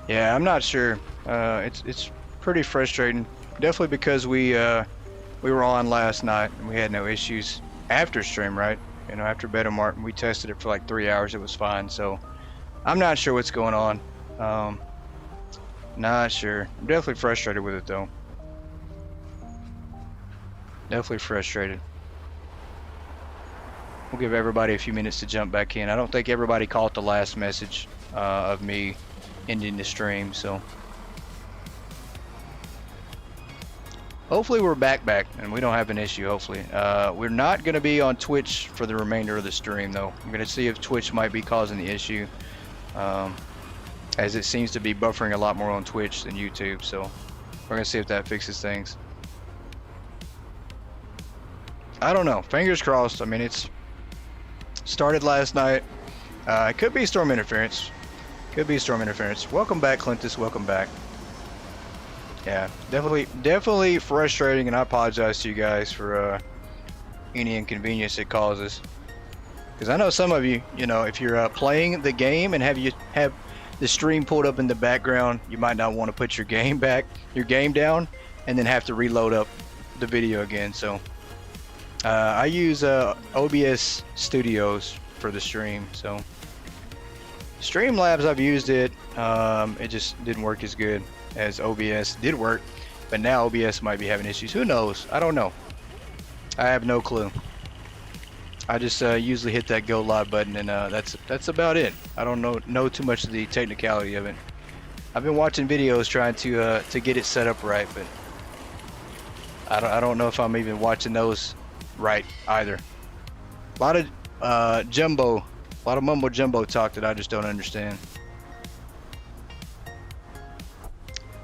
Yeah, I'm not sure. It's pretty frustrating. Definitely because we were on last night and we had no issues after stream, right? You know, after Beta Mart, we tested it for like 3 hours. It was fine. So I'm not sure what's going on. Um, Not sure. I'm definitely frustrated with it though. Definitely frustrated. We'll give everybody a few minutes to jump back in. I don't think everybody caught the last message of me ending the stream, so hopefully we're back and we don't have an issue. Hopefully we're not going to be on Twitch for the remainder of the stream though. I'm going to see if Twitch might be causing the issue, as it seems to be buffering a lot more on Twitch than YouTube, so we're going to see if that fixes things. I don't know, fingers crossed. I mean, it's started last night. It could be storm interference. Could be storm interference. Welcome back, Clintus. Welcome back. Yeah, definitely frustrating, and I apologize to you guys for any inconvenience it causes. Because I know some of you, you know, if you're playing the game and have the stream pulled up in the background, you might not want to put your game down, and then have to reload up the video again. So I use OBS Studios for the stream. So Streamlabs, I've used it. It just didn't work as good as OBS did work, but now OBS might be having issues. Who knows? I don't know. I have no clue. I just usually hit that go live button, and that's about it. I don't know too much of the technicality of it. I've been watching videos trying to get it set up right, but I don't know if I'm even watching those right either. A lot of mumbo jumbo talk that I just don't understand.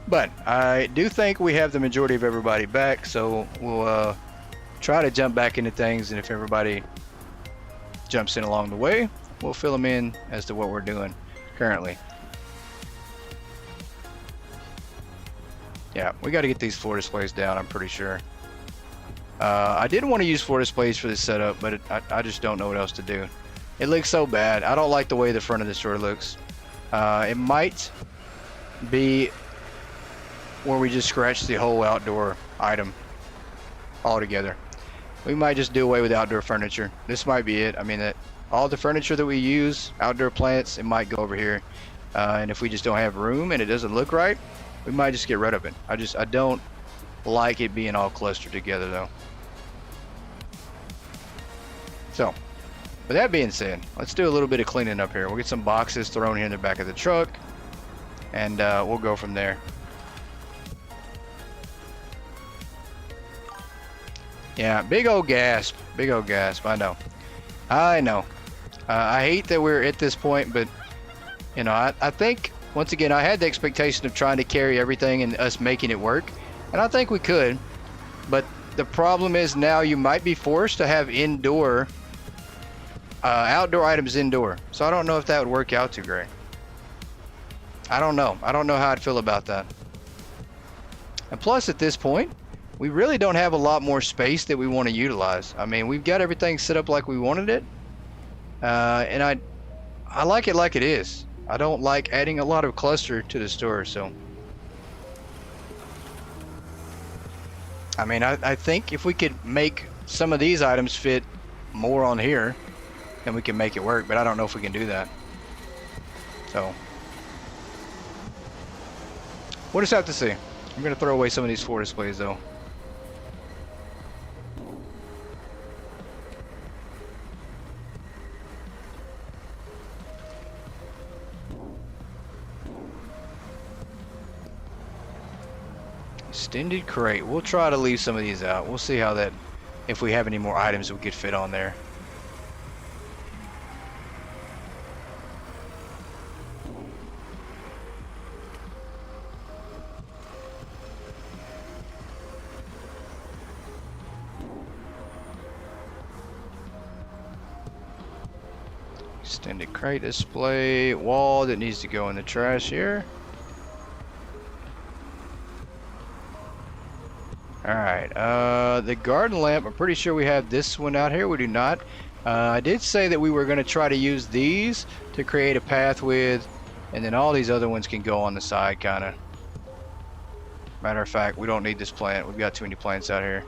But I do think we have the majority of everybody back, so we'll try to jump back into things, and if everybody jumps in along the way, we'll fill them in as to what we're doing currently. Yeah, we got to get these floor displays down, I'm pretty sure. I did want to use floor displays for this setup, but I just don't know what else to do. It looks so bad. I don't like the way the front of the store looks. It might be where we just scratch the whole outdoor item altogether. We might just do away with outdoor furniture. This might be it. I mean, all the furniture that we use, outdoor plants, it might go over here. And if we just don't have room and it doesn't look right, we might just get rid of it. I don't like it being all clustered together though. So, with that being said, let's do a little bit of cleaning up here. We'll get some boxes thrown here in the back of the truck, and we'll go from there. Yeah, big old gasp. Big old gasp. I know. I hate that we're at this point, but you know, I think once again I had the expectation of trying to carry everything and us making it work, and I think we could. But the problem is now you might be forced to have outdoor items indoor. So I don't know if that would work out too great. I don't know how I'd feel about that. And plus, at this point, we really don't have a lot more space that we want to utilize. I mean, we've got everything set up like we wanted it, and I like it like it is. I don't like adding a lot of cluster to the store. So I mean, I think if we could make some of these items fit more on here, then we can make it work, but I don't know if we can do that. So we'll just have to see. I'm gonna throw away some of these floor displays though. Extended crate. We'll try to leave some of these out. We'll see how that, if we have any more items we could fit on there. Extended crate display, wall that needs to go in the trash here. Alright, the garden lamp, I'm pretty sure we have this one out here. We do not. I did say that we were going to try to use these to create a path with And then all these other ones can go on the side, kind of. Matter of fact, we don't need this plant. We've got too many plants out here.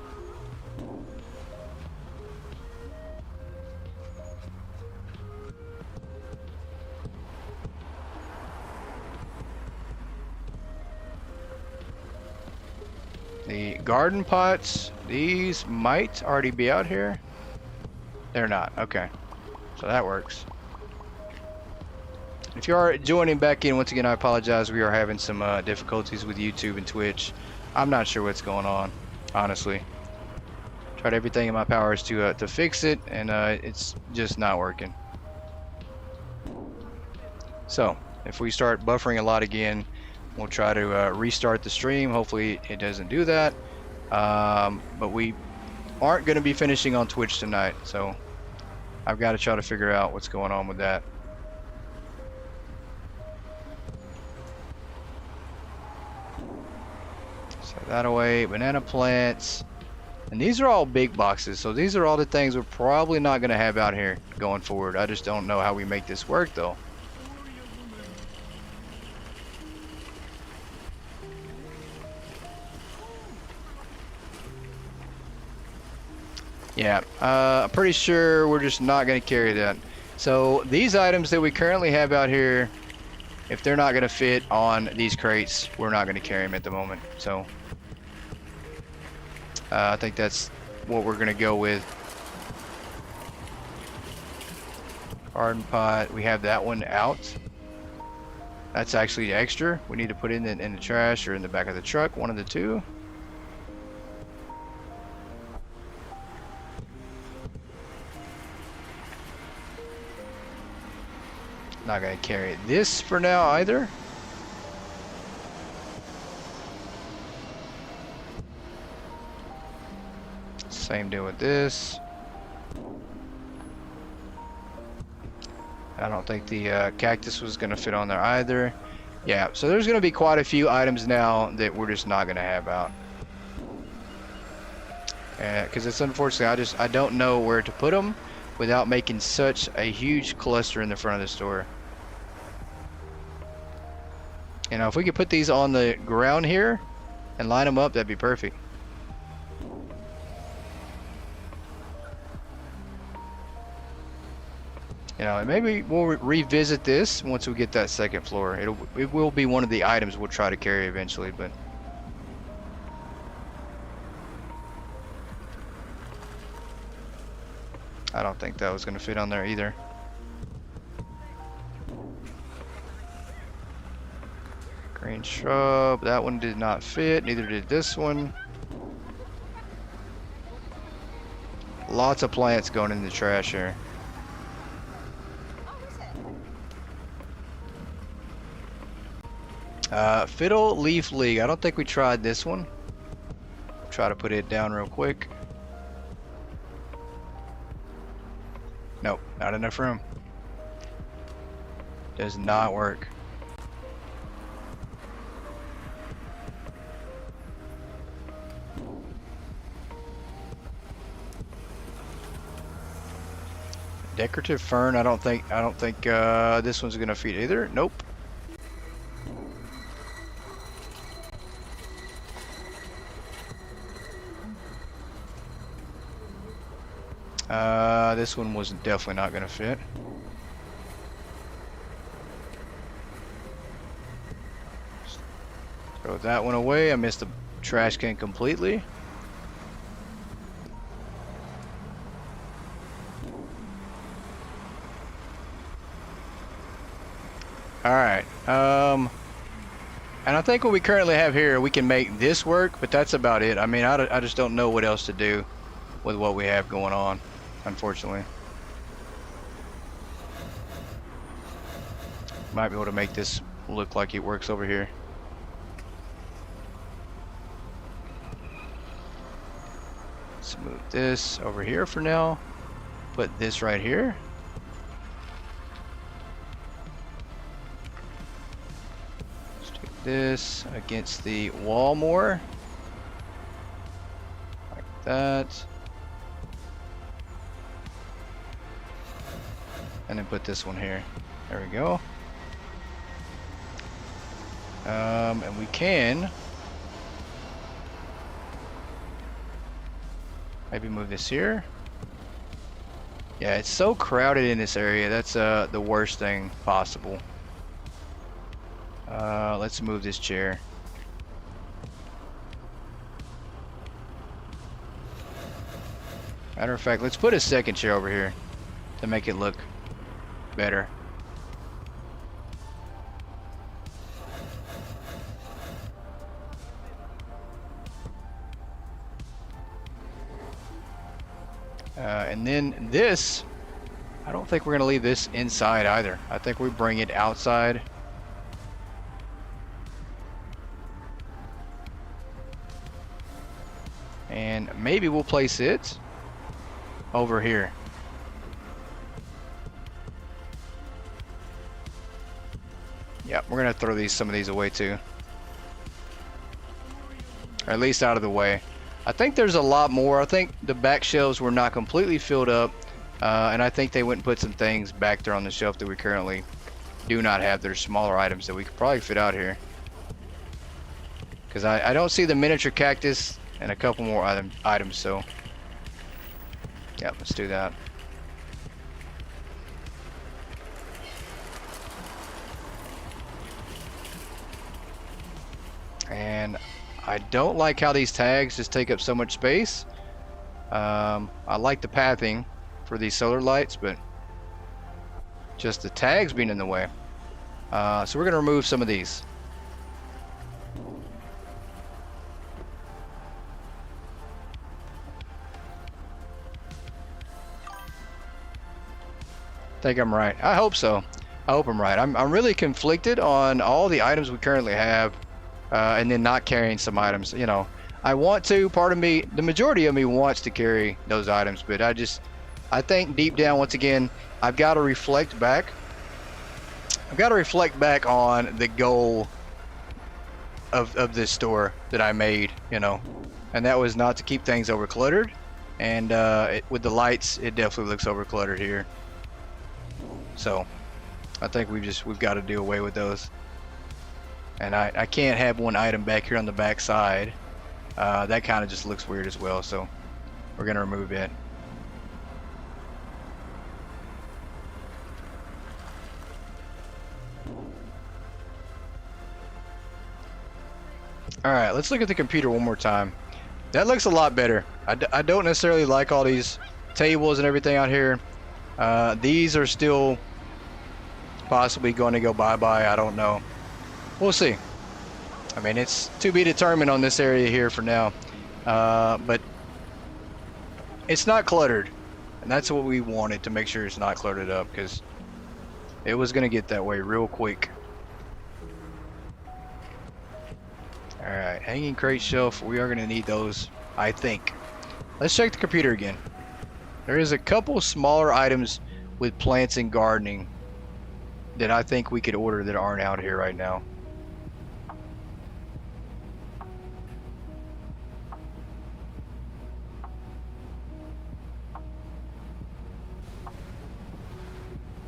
The garden pots, these might already be out here. They're not. Okay. So that works. If you are joining back in, once again, I apologize. We are having some difficulties with YouTube and Twitch. I'm not sure what's going on, honestly. Tried everything in my powers to fix it, and it's just not working. So, if we start buffering a lot again, we'll try to restart the stream. Hopefully it doesn't do that. But we aren't going to be finishing on Twitch tonight, so I've got to try to figure out what's going on with that. Set that away. Banana plants. And these are all big boxes, so these are all the things we're probably not going to have out here going forward. I just don't know how we make this work, though. Yeah, I'm pretty sure we're just not going to carry that. So these items that we currently have out here, if they're not going to fit on these crates, we're not going to carry them at the moment. So I think that's what we're going to go with. Garden pot, we have that one out. That's actually extra. We need to put it in the trash or in the back of the truck, one of the two. Not gonna carry this for now either. Same deal with this. I don't think the cactus was gonna fit on there either. Yeah, so there's gonna be quite a few items now that we're just not gonna have out. Because it's unfortunately, I don't know where to put them without making such a huge cluster in the front of the store. You know, if we could put these on the ground here and line them up, that'd be perfect. You know, and maybe we'll revisit this once we get that second floor. It will be one of the items we'll try to carry eventually, but I don't think that was going to fit on there either. Green shrub, that one did not fit, neither did this one. Lots of plants going in the trash here. Fiddle Leaf League, I don't think we tried this one. Try to put it down real quick. Nope, not enough room. Does not work. Decorative fern, I don't think this one's gonna feed either. Nope. This one was definitely not gonna fit. Throw that one away. I missed the trash can completely. Alright, and I think what we currently have here, we can make this work, but that's about it. I mean, I just don't know what else to do with what we have going on, unfortunately. Might be able to make this look like it works over here. Let's move this over here for now. Put this right here. This against the wall more, like that, and then put this one here. There we go. And we can maybe move this here. Yeah, it's so crowded in this area. That's the worst thing possible. Let's move this chair. Matter of fact, let's put a second chair over here to make it look better. And then this, I don't think we're going to leave this inside either. I think we bring it outside. And maybe we'll place it over here. Yeah, we're going to throw some of these away too. Or at least out of the way. I think there's a lot more. I think the back shelves were not completely filled up, and I think they went and put some things back there on the shelf that we currently do not have. There's smaller items that we could probably fit out here. Because I don't see the miniature cactus and a couple more items, so yeah, let's do that. And I don't like how these tags just take up so much space. I like the pathing for these solar lights, but just the tags being in the way. So we're going to remove some of these. I think I'm right. I hope so. I hope I'm right. I'm really conflicted on all the items we currently have. And then not carrying some items, you know, I want to, part of me, the majority of me wants to carry those items, but I think deep down, once again, I've got to reflect back on the goal of this store that I made, you know, and that was not to keep things over cluttered. And with the lights, it definitely looks over cluttered here. So I think we've got to do away with those. And I can't have one item back here on the back side. That kind of just looks weird as well, so we're going to remove it. Alright, let's look at the computer one more time. That looks a lot better. I don't necessarily like all these tables and everything out here. These are still possibly going to go bye-bye. I don't know. We'll see. I mean, it's to be determined on this area here for now. But it's not cluttered. And that's what we wanted, to make sure it's not cluttered up, because it was going to get that way real quick. Alright, hanging crate shelf. We are going to need those, I think. Let's check the computer again. There is a couple smaller items with plants and gardening that I think we could order that aren't out here right now.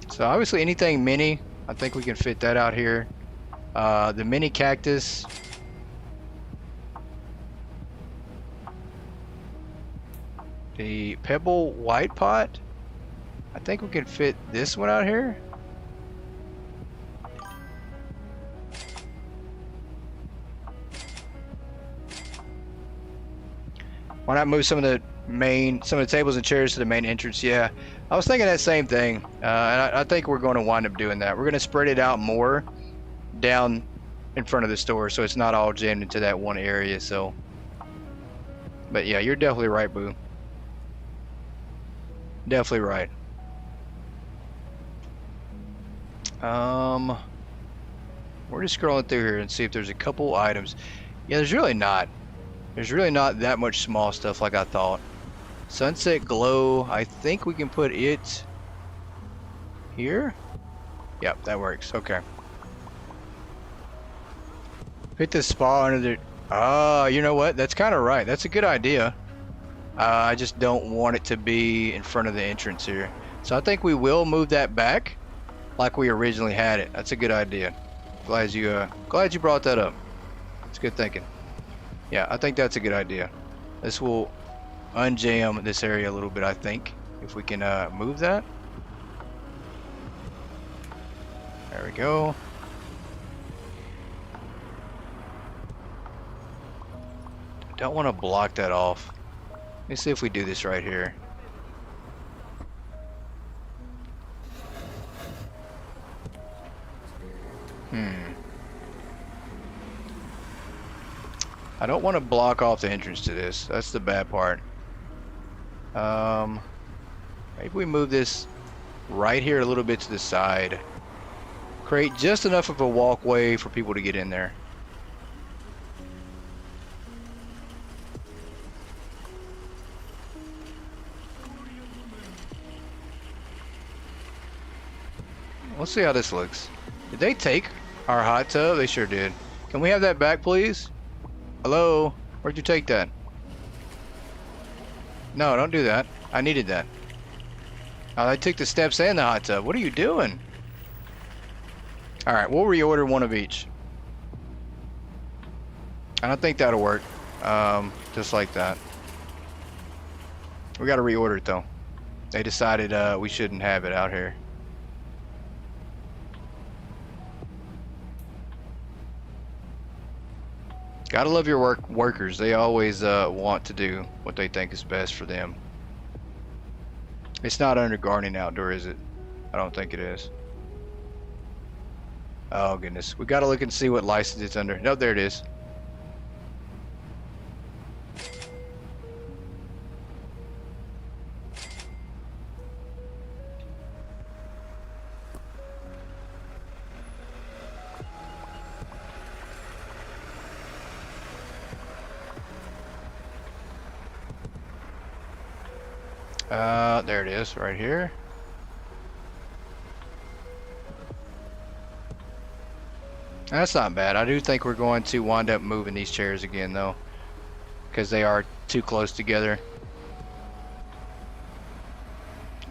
So obviously anything mini, I think we can fit that out here. The mini cactus. The pebble white pot. I think we can fit this one out here. Why not move some of the tables and chairs to the main entrance? Yeah, I was thinking that same thing, and I think we're going to wind up doing that. We're going to spread it out more down in front of the store, so it's not all jammed into that one area. So, but yeah, you're definitely right, Boo. Definitely right. We're just scrolling through here and see if there's a couple items. Yeah, there's really not that much small stuff like I thought. Sunset glow, I think we can put it here. Yep, that works. Okay. Put the spa under the... Ah, you know what? That's kind of right. That's a good idea. I just don't want it to be in front of the entrance here. So I think we will move that back like we originally had it. That's a good idea. Glad you brought that up. It's good thinking. Yeah, I think that's a good idea. This will unjam this area a little bit, I think, if we can move that. There we go. Don't want to block that off. Let me see if we do this right here. I don't want to block off the entrance to this. That's the bad part. Maybe we move this right here a little bit to the side. Create just enough of a walkway for people to get in there. Let's see how this looks. Did they take our hot tub? They sure did. Can we have that back, please? Hello? Where'd you take that? No, don't do that. I needed that. Oh, they took the steps and the hot tub. What are you doing? Alright, we'll reorder one of each. I don't think that'll work. Just like that. We gotta reorder it though. They decided we shouldn't have it out here. Gotta love your workers. They always want to do what they think is best for them. It's not under Gardening Outdoor, is it? I don't think it is. Oh goodness, we gotta look and see what license it's under. No, there it is. There it is, right here. That's not bad. I do think we're going to wind up moving these chairs again though, because they are too close together.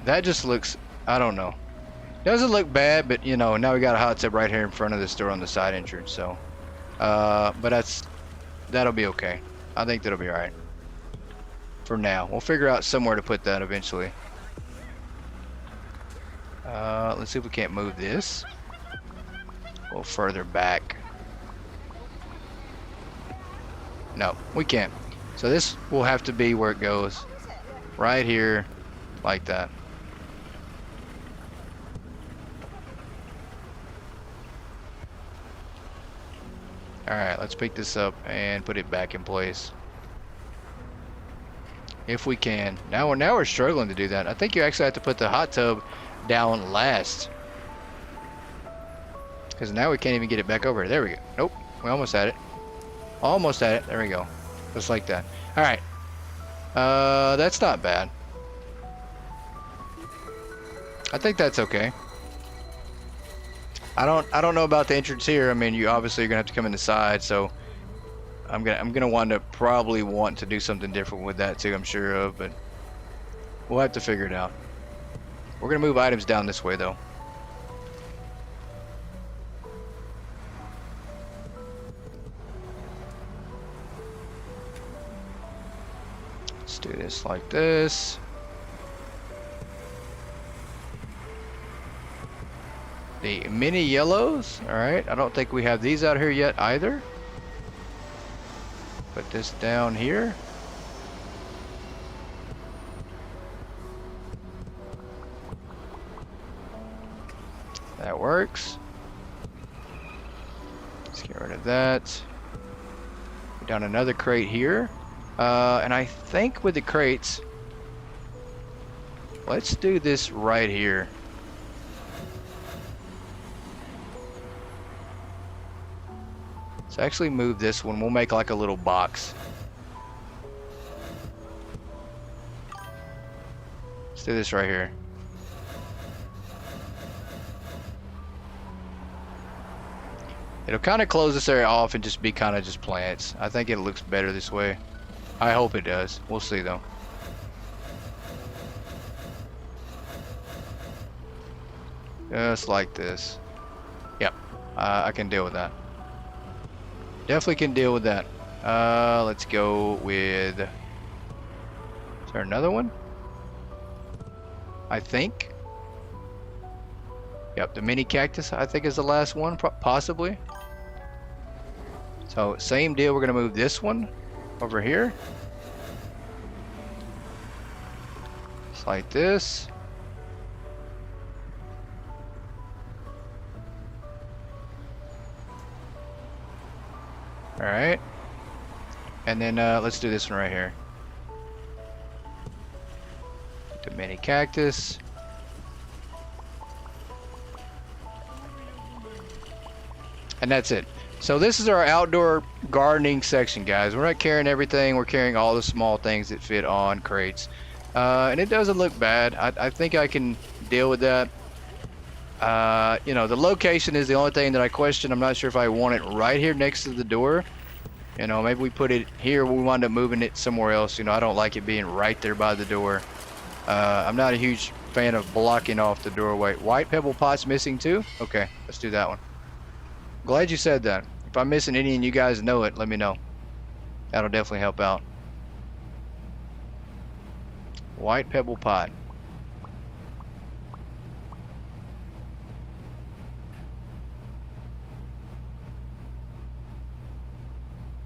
That just looks, I don't know. Doesn't look bad, but you know, now we got a hot tub right here in front of the store on the side entrance, so. But that'll be okay. I think that'll be alright. For now. We'll figure out somewhere to put that eventually. Let's see if we can't move this. A little further back. No, we can't. So this will have to be where it goes. Right here, like that. Alright, let's pick this up and put it back in place. If we can. Now we're struggling to do that. I think you actually have to put the hot tub down last. Because now we can't even get it back over. There we go. Nope. We almost had it. Almost had it. There we go. Just like that. Alright. That's not bad. I think that's okay. I don't know about the entrance here. I mean, you obviously are gonna have to come in the side, so I'm gonna wind up probably wanting to do something different with that too, I'm sure of, but we'll have to figure it out. We're gonna move items down this way though. Let's do this like this. The mini yellows, alright, I don't think we have these out here yet either. Put this down here. That works. Let's get rid of that. Put down another crate here. And I think with the crates, let's do this right here. Let's actually move this one. We'll make like a little box. Let's do this right here. It'll kind of close this area off and just be kind of just plants. I think it looks better this way. I hope it does. We'll see though. Just like this. Yep. I can deal with that. Definitely can deal with that. Let's go with... Is there another one? I think. Yep, the mini cactus I think is the last one, possibly. So same deal, we're gonna move this one over here. Just like this. All right. And then let's do this one right here. The mini cactus. And that's it. So this is our outdoor gardening section, guys. We're not carrying everything. We're carrying all the small things that fit on crates. And it doesn't look bad. I think I can deal with that. You know, the location is the only thing that I question. I'm not sure if I want it right here next to the door. You know, maybe we put it here. We wind up moving it somewhere else. You know, I don't like it being right there by the door. I'm not a huge fan of blocking off the doorway. White pebble pot's missing too? Okay, let's do that one. Glad you said that. If I'm missing any and you guys know it, let me know. That'll definitely help out. White pebble pot.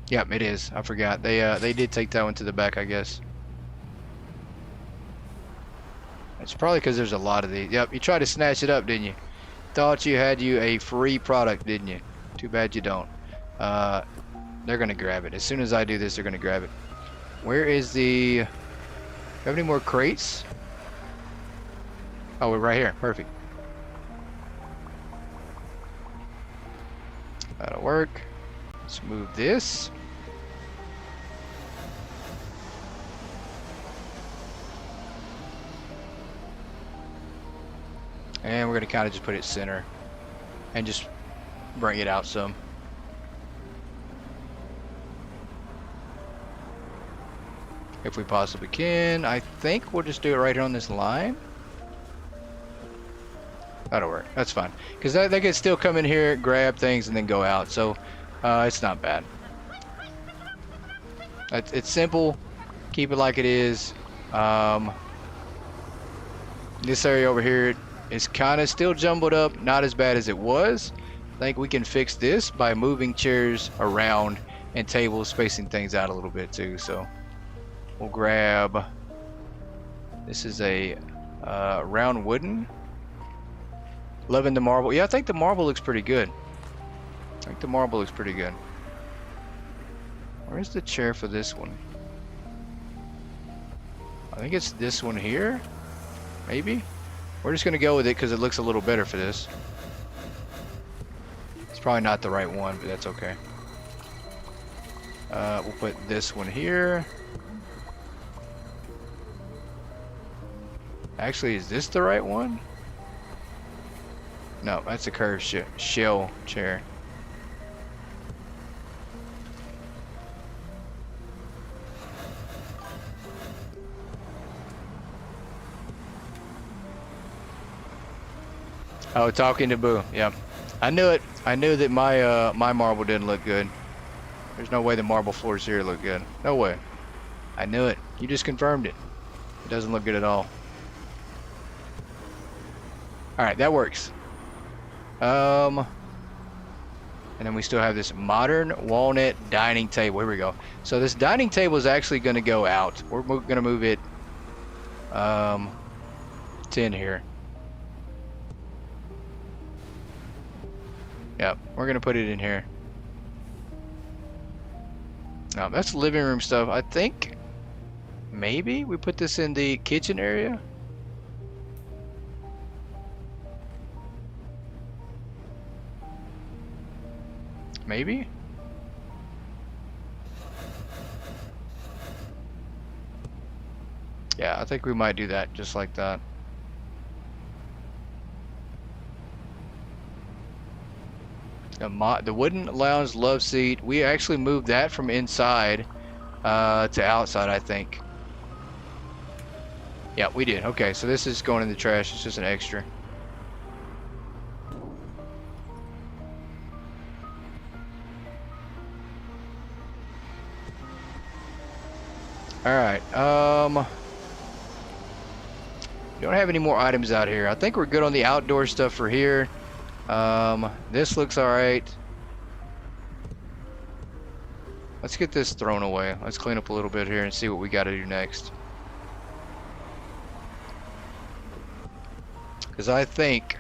Yep, it is. I forgot. They did take that one to the back, I guess. It's probably because there's a lot of these. Yep, you tried to snatch it up, didn't you? Thought you had you a free product, didn't you? Too bad you don't. They're gonna grab it. As soon as I do this, they're gonna grab it. Where is the... Do you have any more crates? Oh, we're right here. Perfect. That'll work. Let's move this. And we're gonna kind of just put it center and just bring it out some. If we possibly can. I think we'll just do it right here on this line. That'll work. That's fine. Because they can still come in here, grab things, and then go out. So it's not bad. It's simple. Keep it like it is. This area over here is kind of still jumbled up. Not as bad as it was. I think we can fix this by moving chairs around and tables, spacing things out a little bit too. So we'll grab... This is a round wooden. Loving the marble. Yeah, I think the marble looks pretty good. Where's the chair for this one? I think it's this one here. Maybe? We're just gonna go with it because it looks a little better for this. It's probably not the right one, but that's okay. We'll put this one here. Actually, is this the right one? No, that's a curved shell chair. Oh, talking to Boo. Yeah, I knew it. I knew that my my marble didn't look good. There's no way the marble floors here look good. No way. I knew it. You just confirmed it. It doesn't look good at all. All right, that works. And then we still have this modern walnut dining table. Here we go. So this dining table is actually going to go out. We're going to move it 10 here. Yep, we're going to put it in here. Now that's living room stuff. I think maybe we put this in the kitchen area. Maybe? Yeah, I think we might do that just like that. The wooden lounge love seat, we actually moved that from inside to outside, I think. Yeah, we did. Okay, so this is going in the trash. It's just an extra. Alright, don't have any more items out here. I think we're good on the outdoor stuff for here. This looks alright. Let's get this thrown away. Let's clean up a little bit here and see what we got to do next. Because I think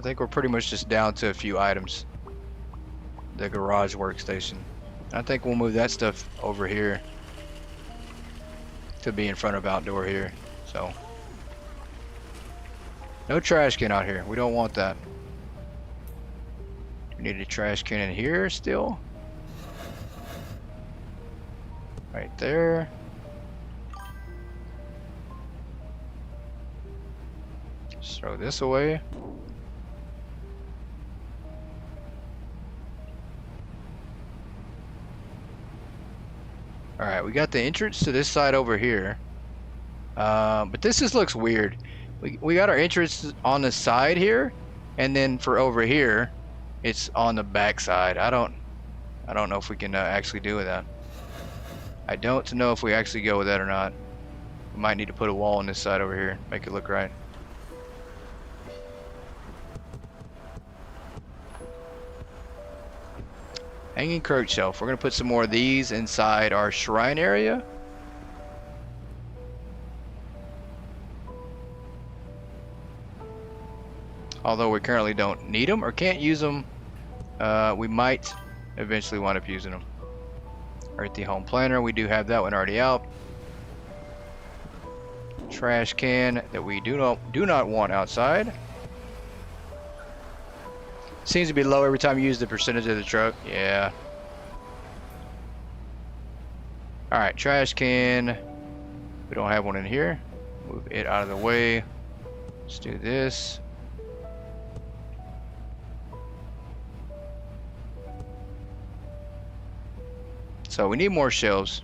we're pretty much just down to a few items. The garage workstation. I think we'll move that stuff over here to be in front of outdoor here. So no trash can out here. We don't want that. We need a trash can in here still. Right there. Just throw this away. Alright, we got the entrance to this side over here. But this just looks weird. We got our entrance on the side here, and then for over here, it's on the back side. I don't know if we can actually do with that. I don't know if we actually go with that or not. We might need to put a wall on this side over here, make it look right. Hanging croak shelf. We're gonna put some more of these inside our shrine area. Although we currently don't need them or can't use them, we might eventually wind up using them. Earthy home planner, we do have that one already out. Trash can that we do not want outside. Seems to be low every time you use the percentage of the truck. Yeah. Alright, trash can. We don't have one in here. Move it out of the way. Let's do this. So we need more shelves.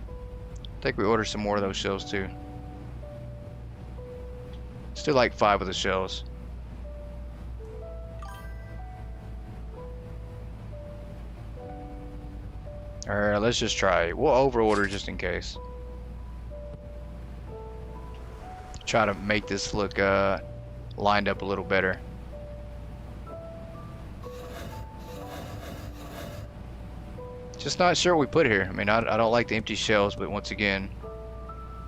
I think we ordered some more of those shelves too. Still like 5 of the shelves. Alright, let's just try it. We'll over order just in case. Try to make this look lined up a little better. Just not sure what we put here. I mean, I don't like the empty shelves, but once again,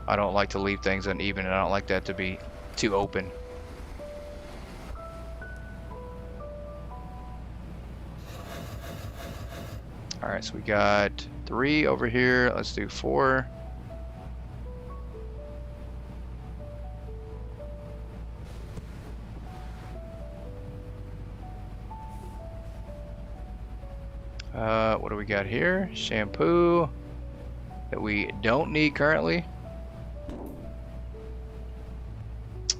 I don't like to leave things uneven, and I don't like that to be too open. Alright, so we got 3 over here. Let's do 4. What do we got here? Shampoo that we don't need currently.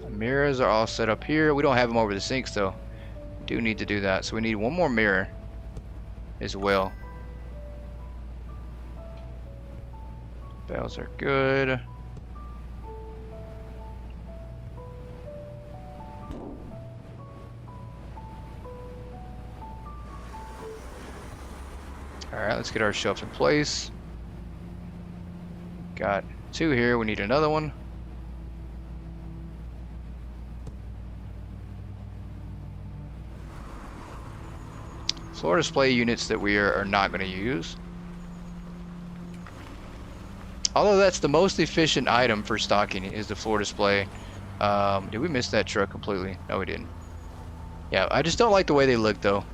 Mirrors are all set up here. We don't have them over the sinks though. Do need to do that. So we need one more mirror as well. Bells are good. Alright, let's get our shelf in place. Got 2 here, we need another one. Floor display units that we are not going to use. Although that's the most efficient item for stocking is the floor display. Did we miss that truck completely? No, we didn't. Yeah, I just don't like the way they look though.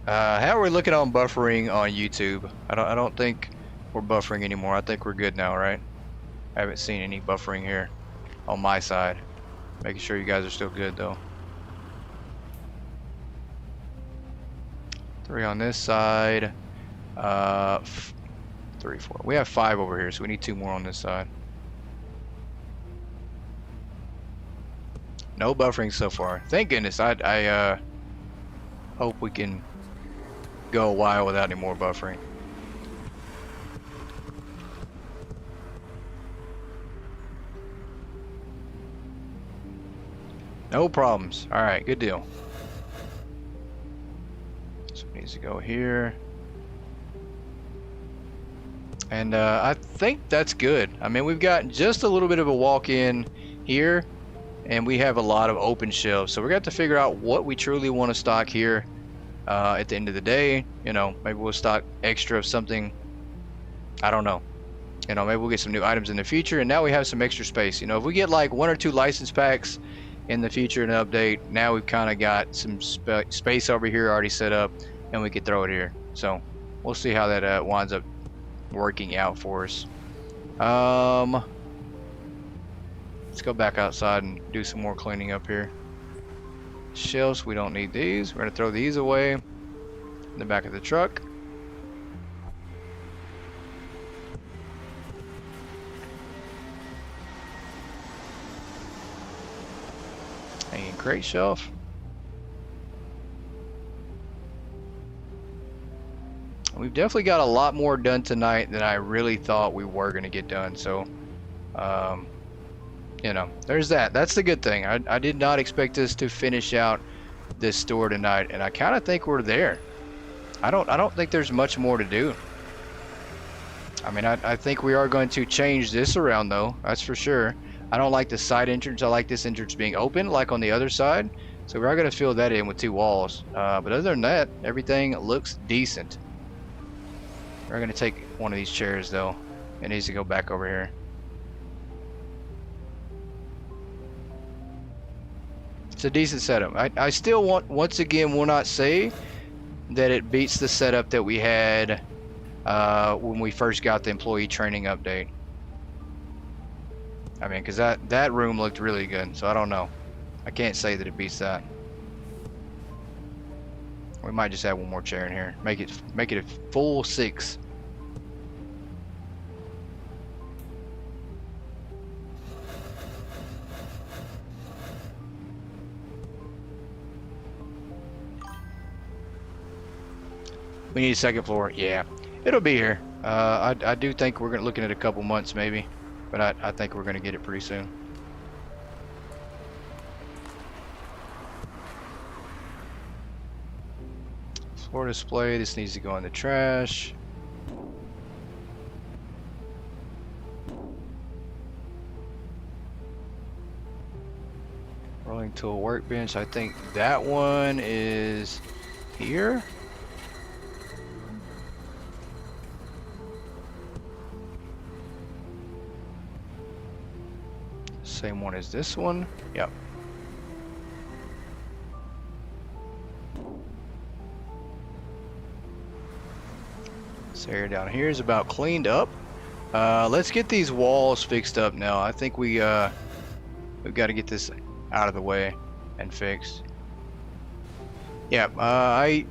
How are we looking on buffering on YouTube? I don't think we're buffering anymore. I think we're good now, right? I haven't seen any buffering here on my side. Making sure you guys are still good though. 3 on this side. 3, 4. We have 5 over here, so we need 2 more on this side. No buffering so far. Thank goodness. I hope we can go a while without any more buffering. No problems. All right, good deal. So it needs to go here. And I think that's good. I mean, we've got just a little bit of a walk-in here, and we have a lot of open shelves. So we're going to have to figure out what we truly want to stock here at the end of the day. You know, maybe we'll stock extra of something. I don't know. You know, maybe we'll get some new items in the future, and now we have some extra space. You know, if we get like 1 or 2 license packs in the future and update, now we've kind of got some space over here already set up, and we could throw it here. So we'll see how that winds up working out for us. Let's go back outside and do some more cleaning up here. Shelves, we don't need these. We're gonna throw these away in the back of the truck. Hanging crate shelf. We've definitely got a lot more done tonight than I really thought we were going to get done. So, you know, there's that. That's the good thing. I did not expect us to finish out this store tonight, and I kind of think we're there. I don't think there's much more to do. I mean, I think we are going to change this around, though. That's for sure. I don't like the side entrance. I like this entrance being open, like on the other side. So we are going to fill that in with 2 walls. But other than that, everything looks decent. We're going to take one of these chairs, though. It needs to go back over here. It's a decent setup. I still once again will not say that it beats the setup that we had when we first got the employee training update. I mean, because that room looked really good, so I don't know. I can't say that it beats that. We might just add 1 more chair in here. Make it a full 6. We need a 2nd floor. Yeah, it'll be here. I do think we're looking at a couple months maybe, but I think we're gonna get it pretty soon. Floor display. This needs to go in the trash. Rolling tool workbench. I think that one is here. Same one as this one. Yep. This area down here is about cleaned up. Let's get these walls fixed up now. I think we've got to get this out of the way and fixed. Yeah, I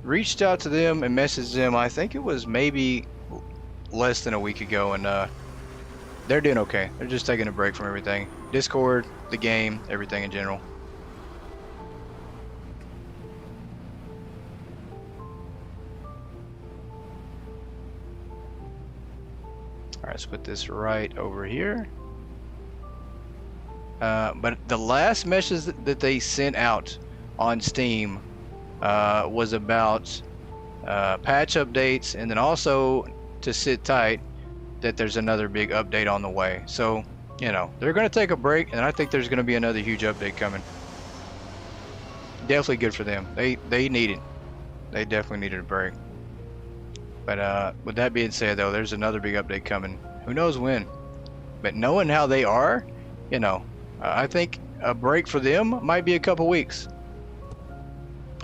reached out to them and messaged them. I think it was maybe less than a week ago, and they're doing okay. They're just taking a break from everything. Discord, the game, everything in general. Alright, let's put this right over here. But the last message that they sent out on Steam was about patch updates, and then also to sit tight that there's another big update on the way. So, you know, they're going to take a break, and I think there's going to be another huge update coming. Definitely good for them. They need it. They definitely needed a break. But with that being said, though, there's another big update coming. Who knows when? But knowing how they are, you know, I think a break for them might be a couple weeks.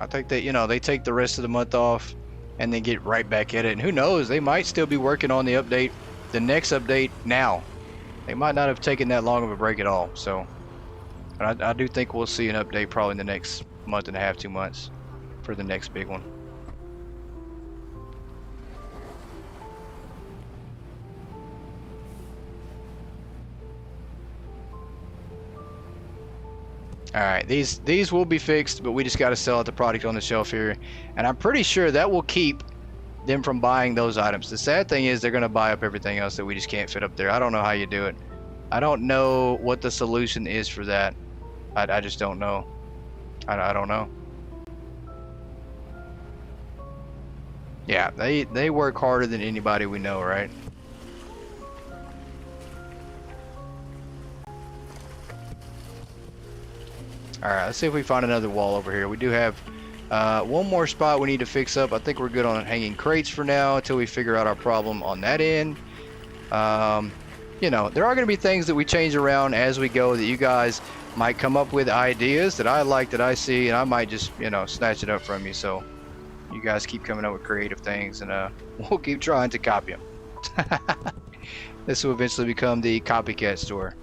I think that, you know, they take the rest of the month off and then get right back at it. And who knows, they might still be working on the update, the next update now. They might not have taken that long of a break at all. So I do think we'll see an update probably in the next month and a half, 2 months for the next big one. Alright, these will be fixed, but we just got to sell out the product on the shelf here. And I'm pretty sure that will keep them from buying those items. The sad thing is they're going to buy up everything else that we just can't fit up there. I don't know how you do it. I don't know what the solution is for that. I just don't know. I don't know. Yeah, they work harder than anybody we know, right? Alright, let's see if we find another wall over here. We do have one more spot we need to fix up. I think we're good on hanging crates for now until we figure out our problem on that end. You know, there are going to be things that we change around as we go that you guys might come up with ideas that I like, that I see, and I might just, you know, snatch it up from you. So you guys keep coming up with creative things, and we'll keep trying to copy them. This will eventually become the copycat store.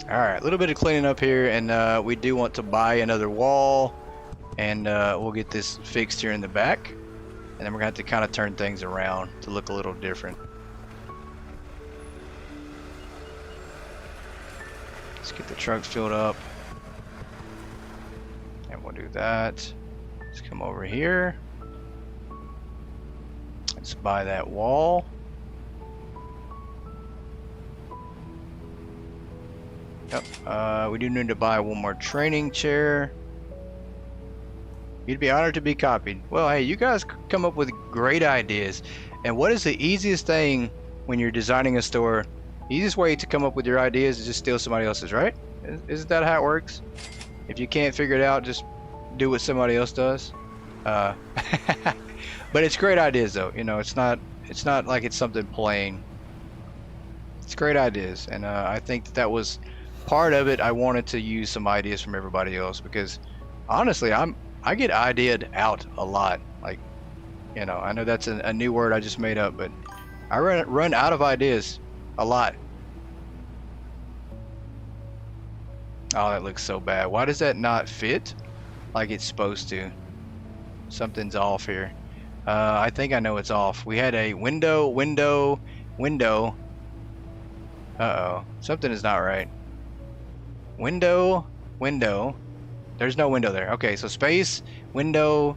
Alright, a little bit of cleaning up here, and we do want to buy another wall, and we'll get this fixed here in the back, and then we're going to have to kind of turn things around to look a little different. Let's get the truck filled up, and we'll do that. Let's come over here. Let's buy that wall. Yep, we do need to buy one more training chair. You'd be honored to be copied. Well, hey, you guys come up with great ideas. And what is the easiest thing when you're designing a store? The easiest way to come up with your ideas is just steal somebody else's, right? Isn't that how it works? If you can't figure it out, just do what somebody else does. But it's great ideas, though. You know, it's not like it's something plain. It's great ideas, and I think that was part of it. I wanted to use some ideas from everybody else because honestly I get ideaed out a lot. Like, you know, I know that's a new word I just made up, but I run out of ideas a lot. Oh, that looks so bad. Why does that not fit like it's supposed to? Something's off here. I think I know it's off. We had a window. Uh-oh, something is not right. Window. There's no window there. Okay, so space, window,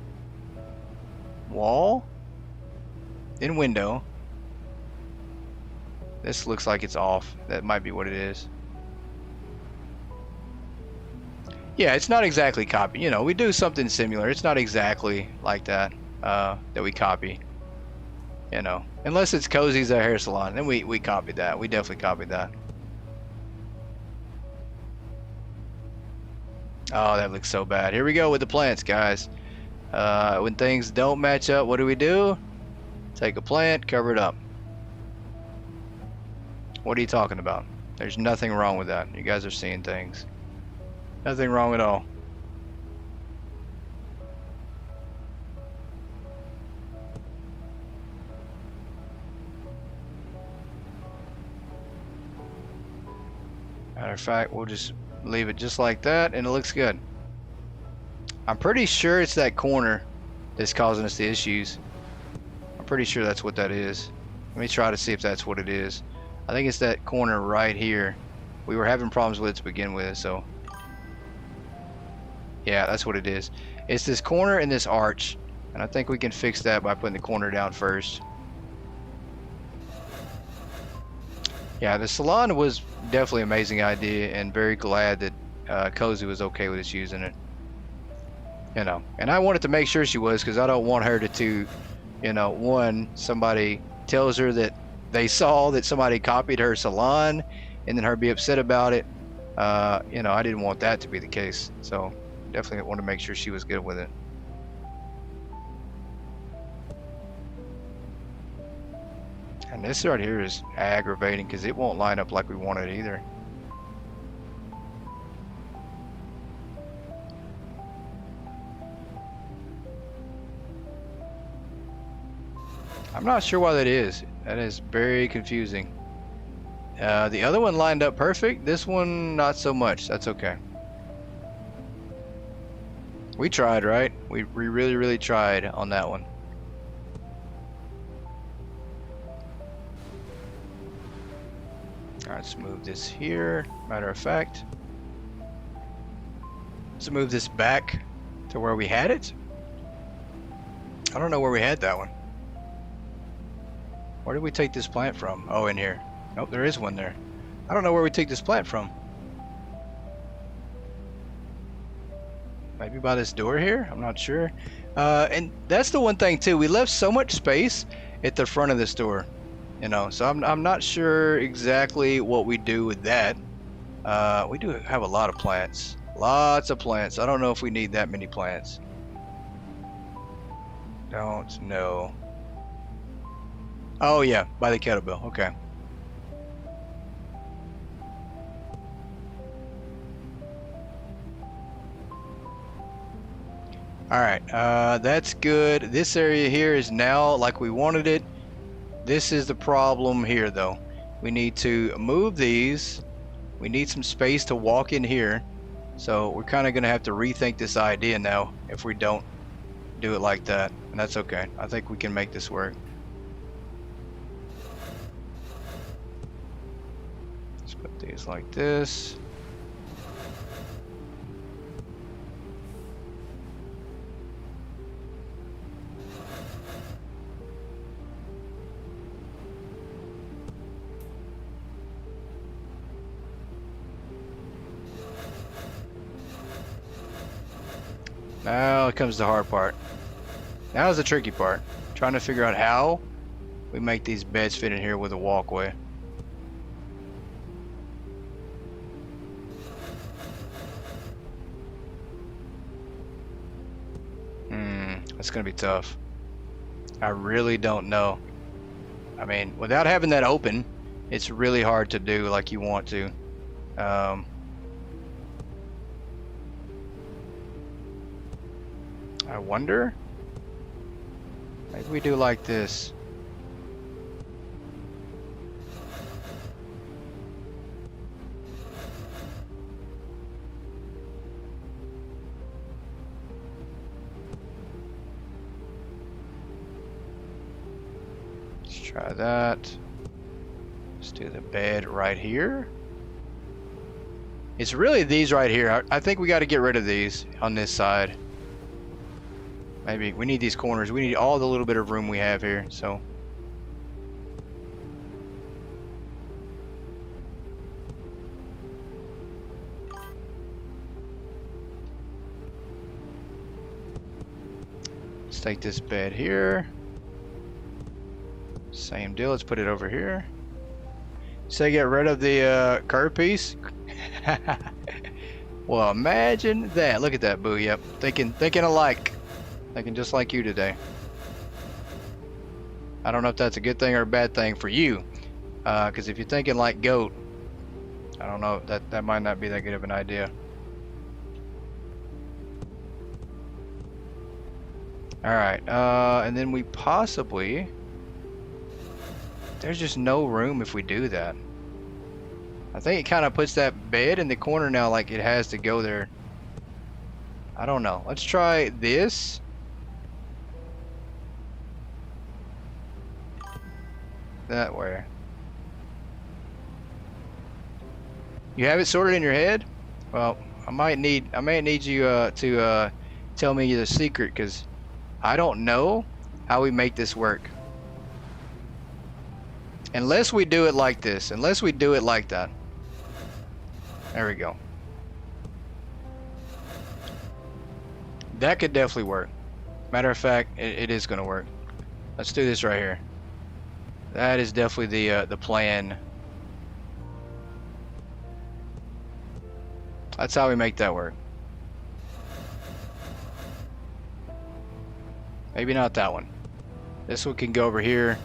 wall, then window. This looks like it's off. That might be what it is. Yeah, it's not exactly copy. You know, we do something similar. It's not exactly like that that we copy. You know, unless it's Cozy's hair salon, then we copied that. We definitely copied that. Oh, that looks so bad. Here we go with the plants, guys. When things don't match up, what do? Take a plant, cover it up. What are you talking about? There's nothing wrong with that. You guys are seeing things. Nothing wrong at all. Matter of fact, we'll just leave it just like that, and it looks good. I'm pretty sure it's that corner that's causing us the issues. I'm pretty sure that's what that is. Let me try to see if that's what it is. I think it's that corner right here. We were having problems with it to begin with, so yeah, that's what it is. It's this corner and this arch, and I think we can fix that by putting the corner down first. Yeah, the salon was definitely an amazing idea, and very glad that Cozy was okay with us using it. You know, and I wanted to make sure she was, because I don't want her to, you know, one, somebody tells her that they saw that somebody copied her salon, and then her be upset about it. You know, I didn't want that to be the case, so definitely want to make sure she was good with it. And this right here is aggravating because it won't line up like we want it either. I'm not sure why that is. That is very confusing. The other one lined up perfect. This one, not so much. That's okay. We tried, right? We really tried on that one. Alright, let's move this here. Matter of fact, Let's move this back to where we had it. I don't know where we had that one. Where did we take this plant from? Oh, in here. Nope, there is one there. I don't know where we took this plant from. Maybe by this door here? I'm not sure. And that's the one thing too. We left so much space at the front of this door, you know. So I'm not sure exactly what we do with that. We do have a lot of plants. Lots of plants. I don't know if we need that many plants. Don't know. Oh yeah, by the kettlebell. Okay. Alright, that's good. This area here is now like we wanted it. This is the problem here though. We need to move these. We need some space to walk in here. So we're kind of going to have to rethink this idea now if we don't do it like that. And that's okay. I think we can make this work. Let's put these like this. Now comes the hard part. Now is the tricky part. Trying to figure out how we make these beds fit in here with a walkway. That's gonna be tough. I really don't know. I mean, without having that open, it's really hard to do like you want to. I wonder. Maybe we do like this. Let's try that. Let's do the bed right here. It's really these right here. I think we got to get rid of these on this side. Maybe we need these corners. We need all the little bit of room we have here. So let's take this bed here. Same deal. Let's put it over here. Say get rid of the curve piece. Well, imagine that. Look at that, boo. Yep, thinking alike. Thinking just like you today. I don't know if that's a good thing or a bad thing for you, because if you're thinking like goat, I don't know, that might not be that good of an idea. Alright, and then we possibly, there's just no room if we do that. I think it kind of puts that bed in the corner now, like it has to go there. I don't know. Let's try this. That way. You have it sorted in your head? Well, I might need you to tell me the secret, because I don't know how we make this work. Unless we do it like this. Unless we do it like that. There we go. That could definitely work. Matter of fact, it is going to work. Let's do this right here. That is definitely the plan. That's how we make that work. Maybe not that one. This one can go over here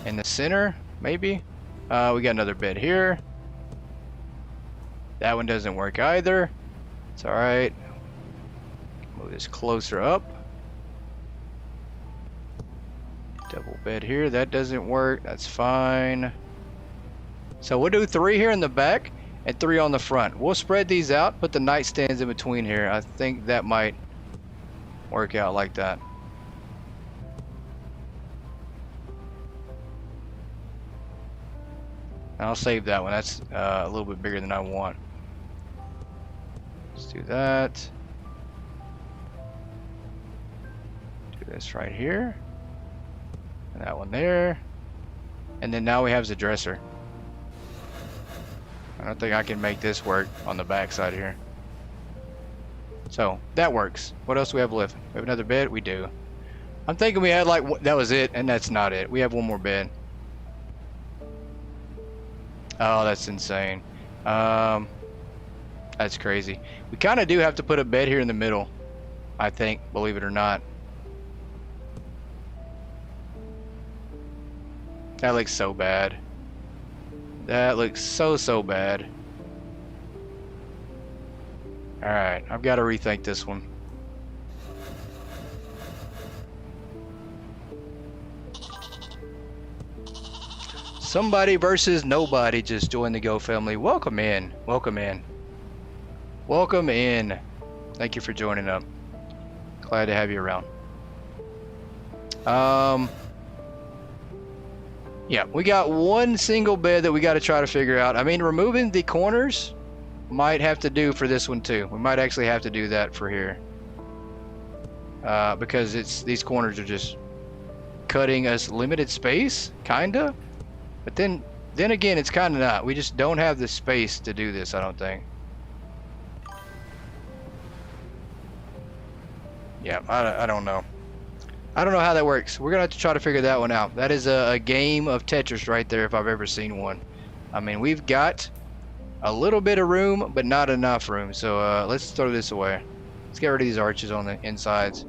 in the center, maybe. We got another bed here. That one doesn't work either. It's alright. Move this closer up. Double bed here. That doesn't work. That's fine. So we'll do 3 here in the back and 3 on the front. We'll spread these out, put the nightstands in between here. I think that might work out like that. I'll save that one. That's a little bit bigger than I want. Let's do that. this right here. And that one there. And then now we have the dresser. I don't think I can make this work on the back side here. So that works. What else do we have left? We have another bed? We do. I'm thinking we had like, that was it, and that's not it. We have one more bed. Oh, that's insane. That's crazy. We kind of do have to put a bed here in the middle, I think, believe it or not. That looks so bad. That looks so bad. Alright, I've got to rethink this one. Somebody versus nobody just joined the Go family. Welcome in. Welcome in. Welcome in. Thank you for joining up. Glad to have you around. Yeah, we got one single bed that we got to try to figure out. I mean, removing the corners might have to do for this one too. We might actually have to do that for here. Because these corners are just cutting us limited space, kinda. But then again, it's kinda not. We just don't have the space to do this, I don't think. Yeah, I don't know. I don't know how that works. We're gonna have to try to figure that one out. That is a game of Tetris right there if I've ever seen one. I mean, we've got a little bit of room, but not enough room. So let's throw this away. Let's get rid of these arches on the insides.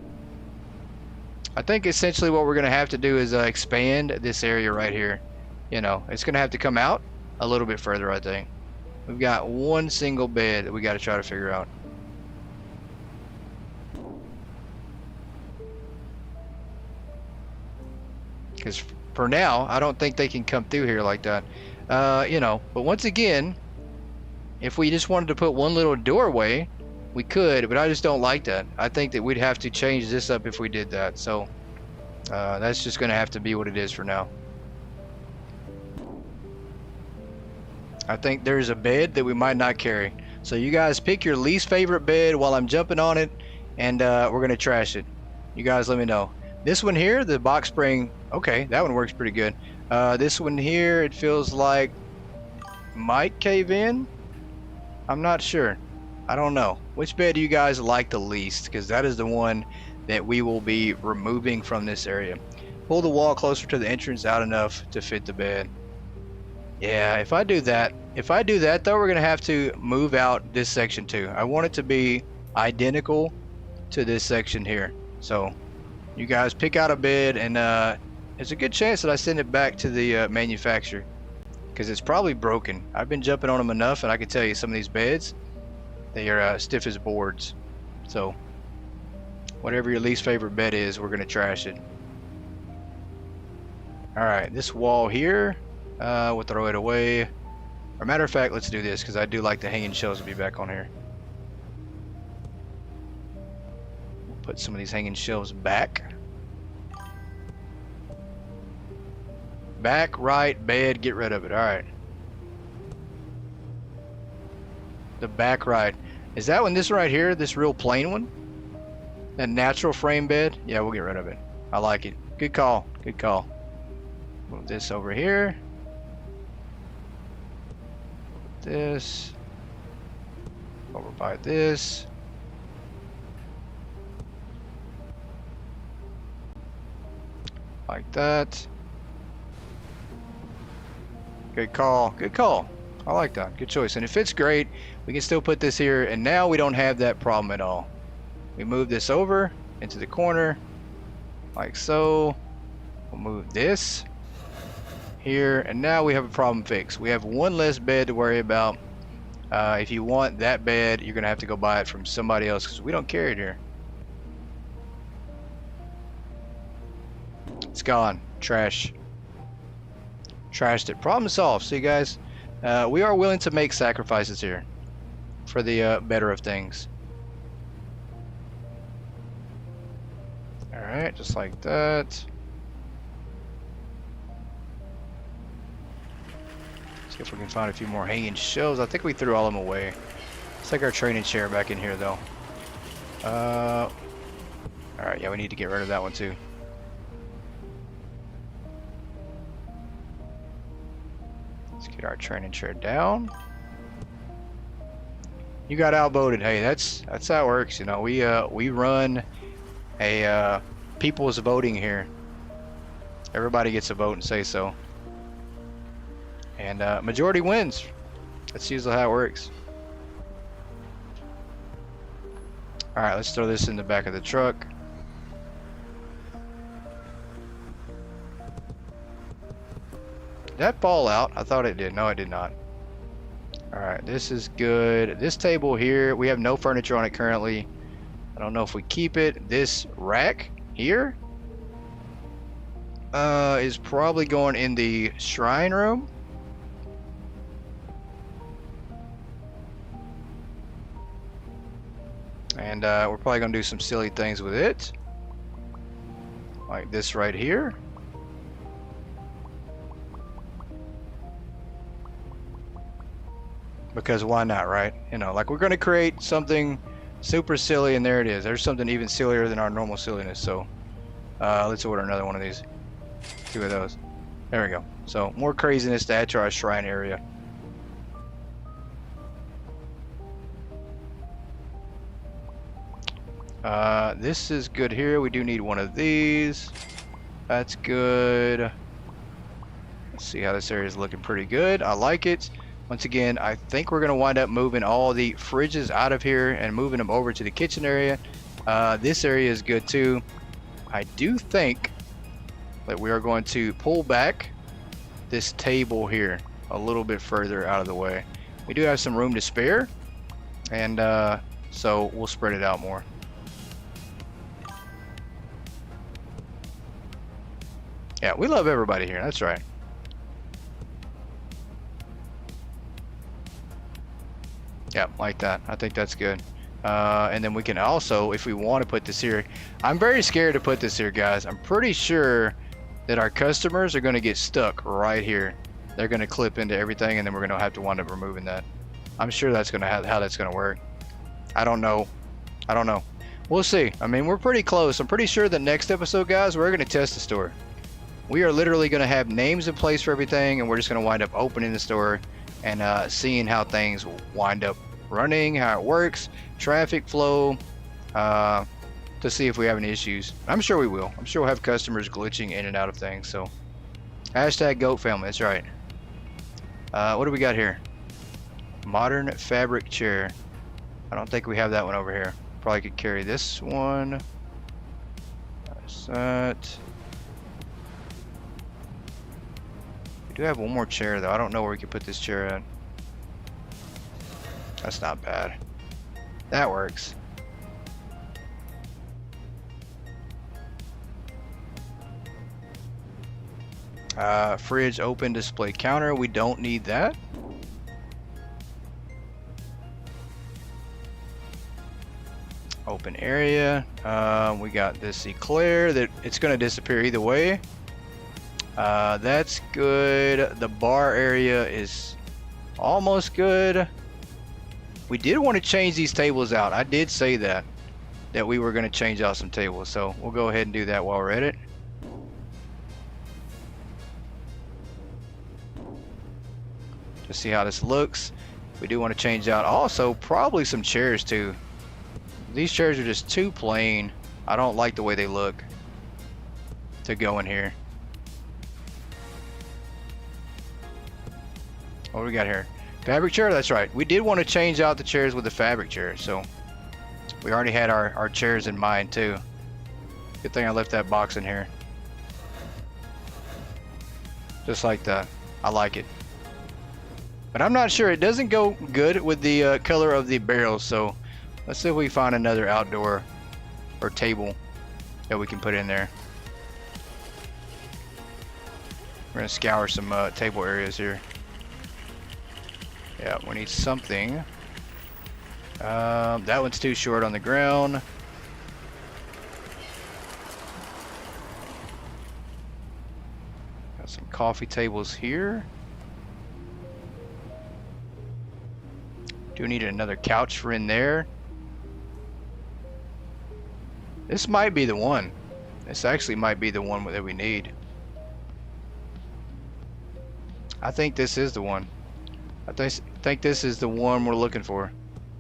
I think essentially what we're gonna have to do is expand this area right here. You know, it's gonna have to come out a little bit further, I think. We've got one single bed that we gotta try to figure out. Because for now, I don't think they can come through here like that. You know, but once again, if we just wanted to put one little doorway, we could, but I just don't like that. I think that we'd have to change this up if we did that. So that's just going to have to be what it is for now. I think there's a bed that we might not carry. So you guys pick your least favorite bed while I'm jumping on it, and we're going to trash it. You guys let me know. This one here, the box spring, okay, that one works pretty good. This one here, it feels like might cave in. I'm not sure. I don't know. Which bed do you guys like the least? Because that is the one that we will be removing from this area. Pull the wall closer to the entrance out enough to fit the bed. Yeah, if I do that though, we're gonna have to move out this section too. I want it to be identical to this section here. So you guys pick out a bed, and there's a good chance that I send it back to the manufacturer, because it's probably broken. I've been jumping on them enough, and I can tell you some of these beds, they are stiff as boards. So whatever your least favorite bed is, we're gonna trash it. Alright, this wall here, we'll throw it away. Or matter of fact, let's do this, because I do like the hanging shelves to be back on here. We'll put some of these hanging shelves back. Back, right, bed, get rid of it. Alright. The back right. Is that one, this right here, this real plain one? That natural frame bed? Yeah, we'll get rid of it. I like it. Good call. Good call. Move this over here. This. Over by this. Like that. Good call. Good call. I like that. Good choice. And it fits great. We can still put this here, and now we don't have that problem at all. We move this over into the corner like so. We'll move this here, and now we have a problem fixed. We have one less bed to worry about. If you want that bed, you're gonna have to go buy it from somebody else, because we don't carry it here. It's gone. Trash. Trashed it. Problem solved. See, guys, we are willing to make sacrifices here for the better of things. Alright, just like that. See if we can find a few more hanging shelves. I think we threw all of them away. Let's take our training chair back in here, though. All right, yeah, we need to get rid of that one too. Let's get our training chair down. You got outvoted. Hey, that's how it works. You know, we run a people's voting here. Everybody gets a vote and say so. And majority wins. That's usually how it works. All right, let's throw this in the back of the truck. Did that fall out? I thought it did. No, it did not. All right, this is good. This table here, we have no furniture on it currently. I don't know if we keep it. This rack here is probably going in the shrine room. And we're probably gonna do some silly things with it. Like this right here. Because why not, right? You know, like we're gonna create something super silly, and there it is. There's something even sillier than our normal silliness. So let's order another one of these. 2 of those. There we go. So more craziness to add to our shrine area. This is good here. We do need one of these. That's good. Let's see how this area is looking. Pretty good. I like it. Once again, I think we're going to wind up moving all the fridges out of here and moving them over to the kitchen area. This area is good too. I do think that we are going to pull back this table here a little bit further out of the way. We do have some room to spare, and so we'll spread it out more. Yeah, we love everybody here. That's right. Yeah, like that. I think that's good. And then we can also, if we want to put this here, I'm very scared to put this here, guys. I'm pretty sure that our customers are going to get stuck right here. They're going to clip into everything, and then we're going to have to wind up removing that. I'm sure that's going to have how that's going to work. I don't know. We'll see. I mean, we're pretty close. I'm pretty sure the next episode, guys, we're going to test the store. We are literally going to have names in place for everything, and we're just going to wind up opening the store and seeing how things wind up running, how it works, traffic flow, to see if we have any issues. I'm sure we will. I'm sure we'll have customers glitching in and out of things. So hashtag goat family. That's right. What do we got here? Modern fabric chair. I don't think we have that one over here. Probably could carry this one. That's that. We do have one more chair though. I don't know where we can put this chair at. That's not bad. That works. Fridge open display counter. We don't need that. Open area. We got this eclair that it's going to disappear either way. That's good. The bar area is almost good. We did want to change these tables out. I did say that we were going to change out some tables. So we'll go ahead and do that while we're at it. Just see how this looks. We do want to change out also probably some chairs too. These chairs are just too plain. I don't like the way they look to go in here. What do we got here? Fabric chair? That's right. We did want to change out the chairs with the fabric chair, so we already had our chairs in mind too. Good thing I left that box in here. Just like that. I like it. But I'm not sure. It doesn't go good with the color of the barrels, so let's see if we find another outdoor or table that we can put in there. We're going to scour some table areas here. Yeah, we need something. That one's too short on the ground. Got some coffee tables here. Do need another couch for in there. This might be the one. This actually might be the one that we need. I think this is the one. I think this is the one we're looking for.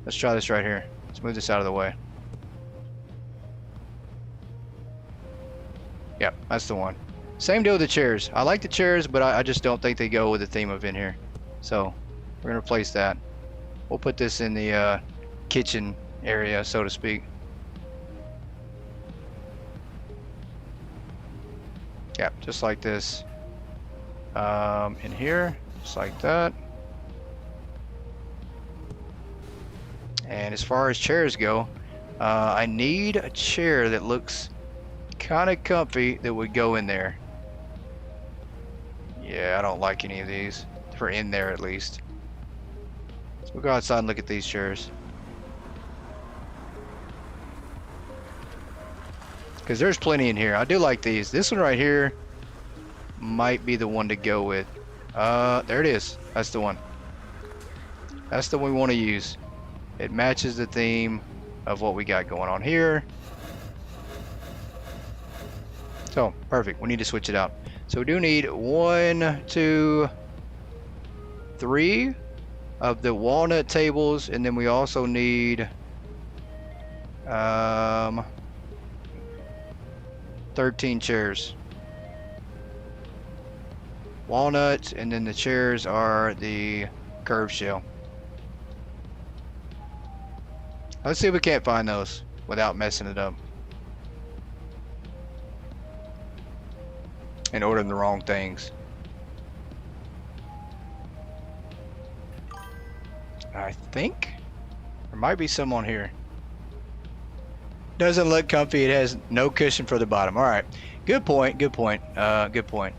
Let's try this right here. Let's move this out of the way. Yep, that's the one. Same deal with the chairs. I like the chairs, but I just don't think they go with the theme of in here. So we're gonna replace that. We'll put this in the kitchen area, so to speak. Yep, just like this. In here, just like that. And as far as chairs go, I need a chair that looks kind of comfy that would go in there. Yeah, I don't like any of these, for in there at least. So we'll go outside and look at these chairs. Because there's plenty in here. I do like these. This one right here might be the one to go with. There it is. That's the one. That's the one we want to use. It matches the theme of what we got going on here. So, perfect. We need to switch it out. So we do need 1, 2, 3 of the walnut tables, and then we also need 13 chairs. Walnut, and then the chairs are the curved shell. Let's see if we can't find those without messing it up and ordering the wrong things. I think there might be some on here. Doesn't look comfy. It has no cushion for the bottom. All right, good point. Good point. Good point.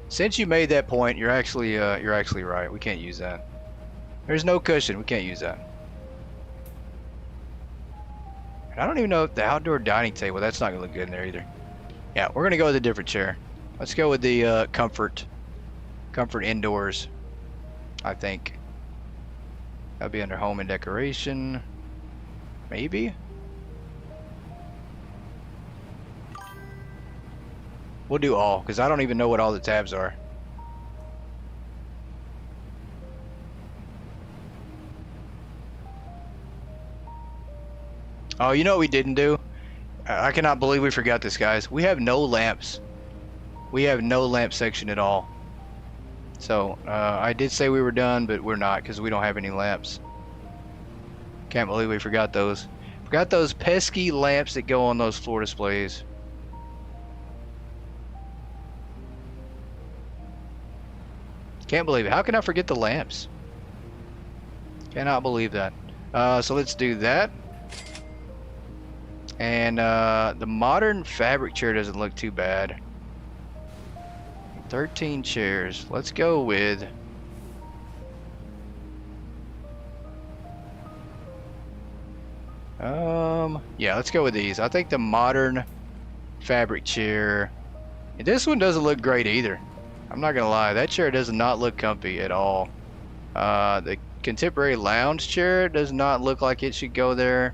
Since you made that point, you're actually right. We can't use that. There's no cushion. We can't use that. And I don't even know if the outdoor dining table. That's not gonna look good in there either. Yeah, we're gonna go with a different chair. Let's go with the comfort indoors. I think that'll be under home and decoration. Maybe. We'll do all, because I don't even know what all the tabs are. Oh, you know what we didn't do? I cannot believe we forgot this, guys. We have no lamps. We have no lamp section at all. So, I did say we were done, but we're not, because we don't have any lamps. Can't believe we forgot those. Forgot those pesky lamps that go on those floor displays. Can't believe it. How can I forget the lamps? Cannot believe that. So let's do that. And the modern fabric chair doesn't look too bad. 13 chairs. Let's go with yeah, let's go with these. I think the modern fabric chair. And this one doesn't look great either. I'm not gonna lie, that chair does not look comfy at all. The contemporary lounge chair does not look like it should go there.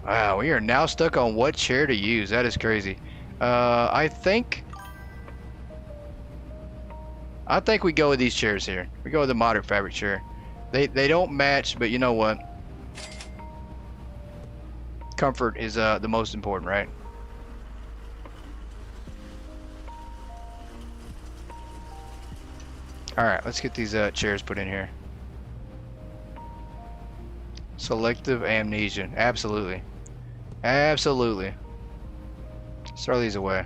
Wow, we are now stuck on what chair to use. That is crazy. I think we go with these chairs here. We go with the modern fabric chair. They don't match, but you know what? Comfort is the most important, right? Alright, let's get these chairs put in here. Selective amnesia. Absolutely. Absolutely. Let's throw these away.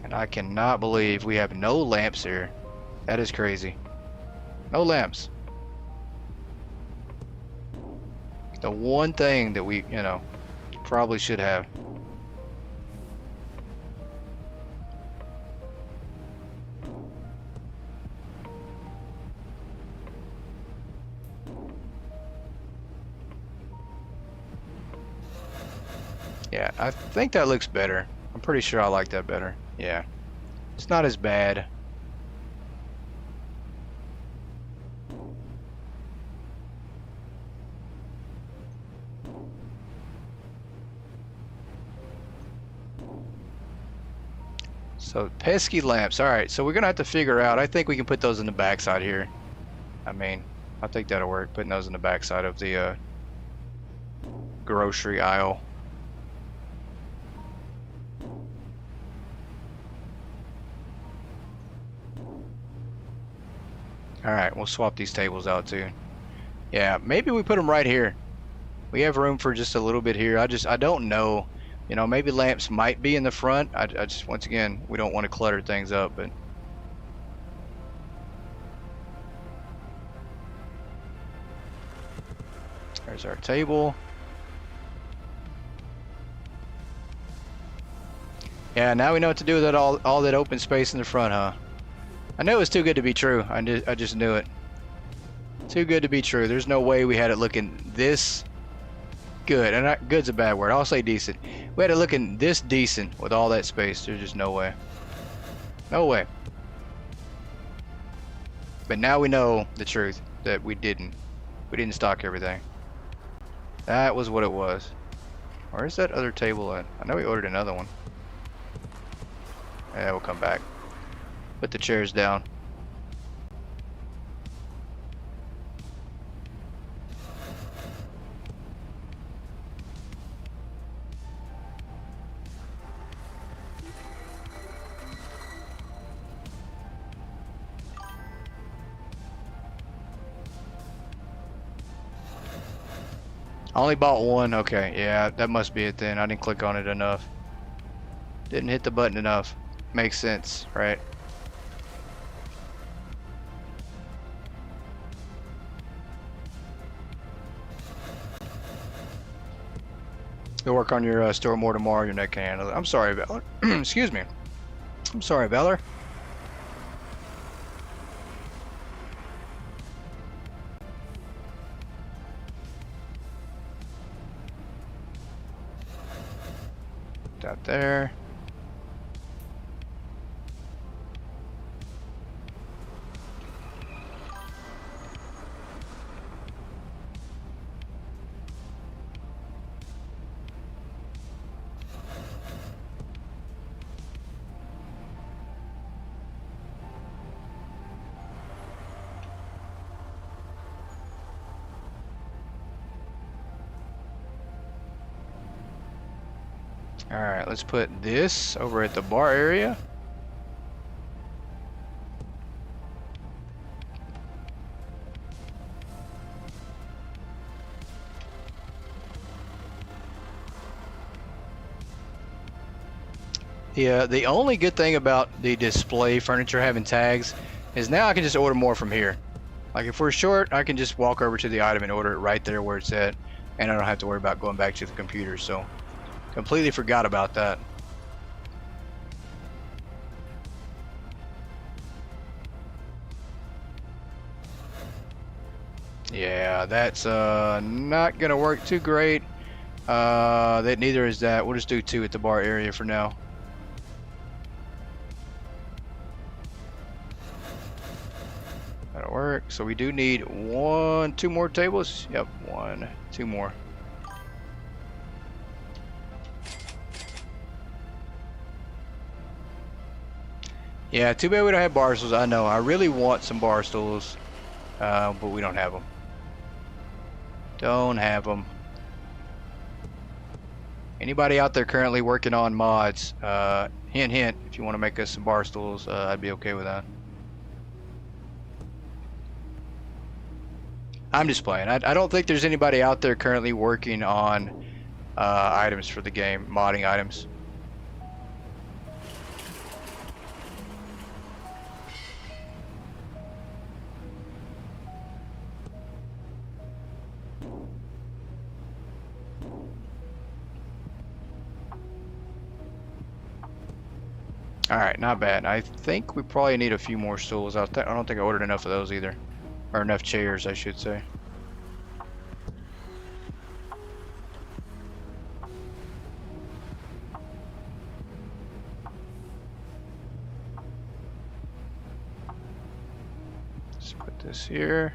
And I cannot believe we have no lamps here. That is crazy. No lamps. The one thing that we, you know, probably should have. Yeah, I think that looks better. I'm pretty sure I like that better. Yeah. It's not as bad. So pesky lamps. All right, so we're gonna have to figure out. I think we can put those in the backside here. I mean, I think that'll work. Putting those in the backside of the grocery aisle. All right, we'll swap these tables out too. Yeah, maybe we put them right here. We have room for just a little bit here. I don't know. You know, maybe lamps might be in the front. I just, once again, we don't want to clutter things up, but. There's our table. Yeah, now we know what to do with that all that open space in the front, huh? I knew it was too good to be true. I just knew it. Too good to be true. There's no way we had it looking this good. And not good's a bad word. I'll say decent. We had it looking this decent with all that space. There's just no way. No way. But now we know the truth that we didn't stock everything. That was what it was. Where's that other table at? I know we ordered another one. Yeah, we'll come back. Put the chairs down. I only bought one. Okay, yeah, that must be it then. I didn't click on it enough. Didn't hit the button enough. Makes sense, right? You'll work on your store more tomorrow. Your neck can handle it. I'm sorry, Valor. Excuse me. I'm sorry, Valor. That there. Alright, let's put this over at the bar area. The only good thing about the display furniture having tags is now I can just order more from here. Like if we're short, I can just walk over to the item and order it right there where it's at, and I don't have to worry about going back to the computer. So completely forgot about that. Yeah, that's not gonna work too great. That neither is that. We'll just do 2 at the bar area for now. That'll work. So we do need 2 more tables. Yep, 2 more. Yeah, too bad we don't have bar stools. I know. I really want some bar stools, but we don't have them. Don't have them. Anybody out there currently working on mods? Hint, hint. If you want to make us some bar stools, I'd be okay with that. I'm just playing. I don't think there's anybody out there currently working on items for the game, modding items. Alright, not bad. I think we probably need a few more stools out there. I don't think I ordered enough of those either. Or enough chairs, I should say. Let's put this here.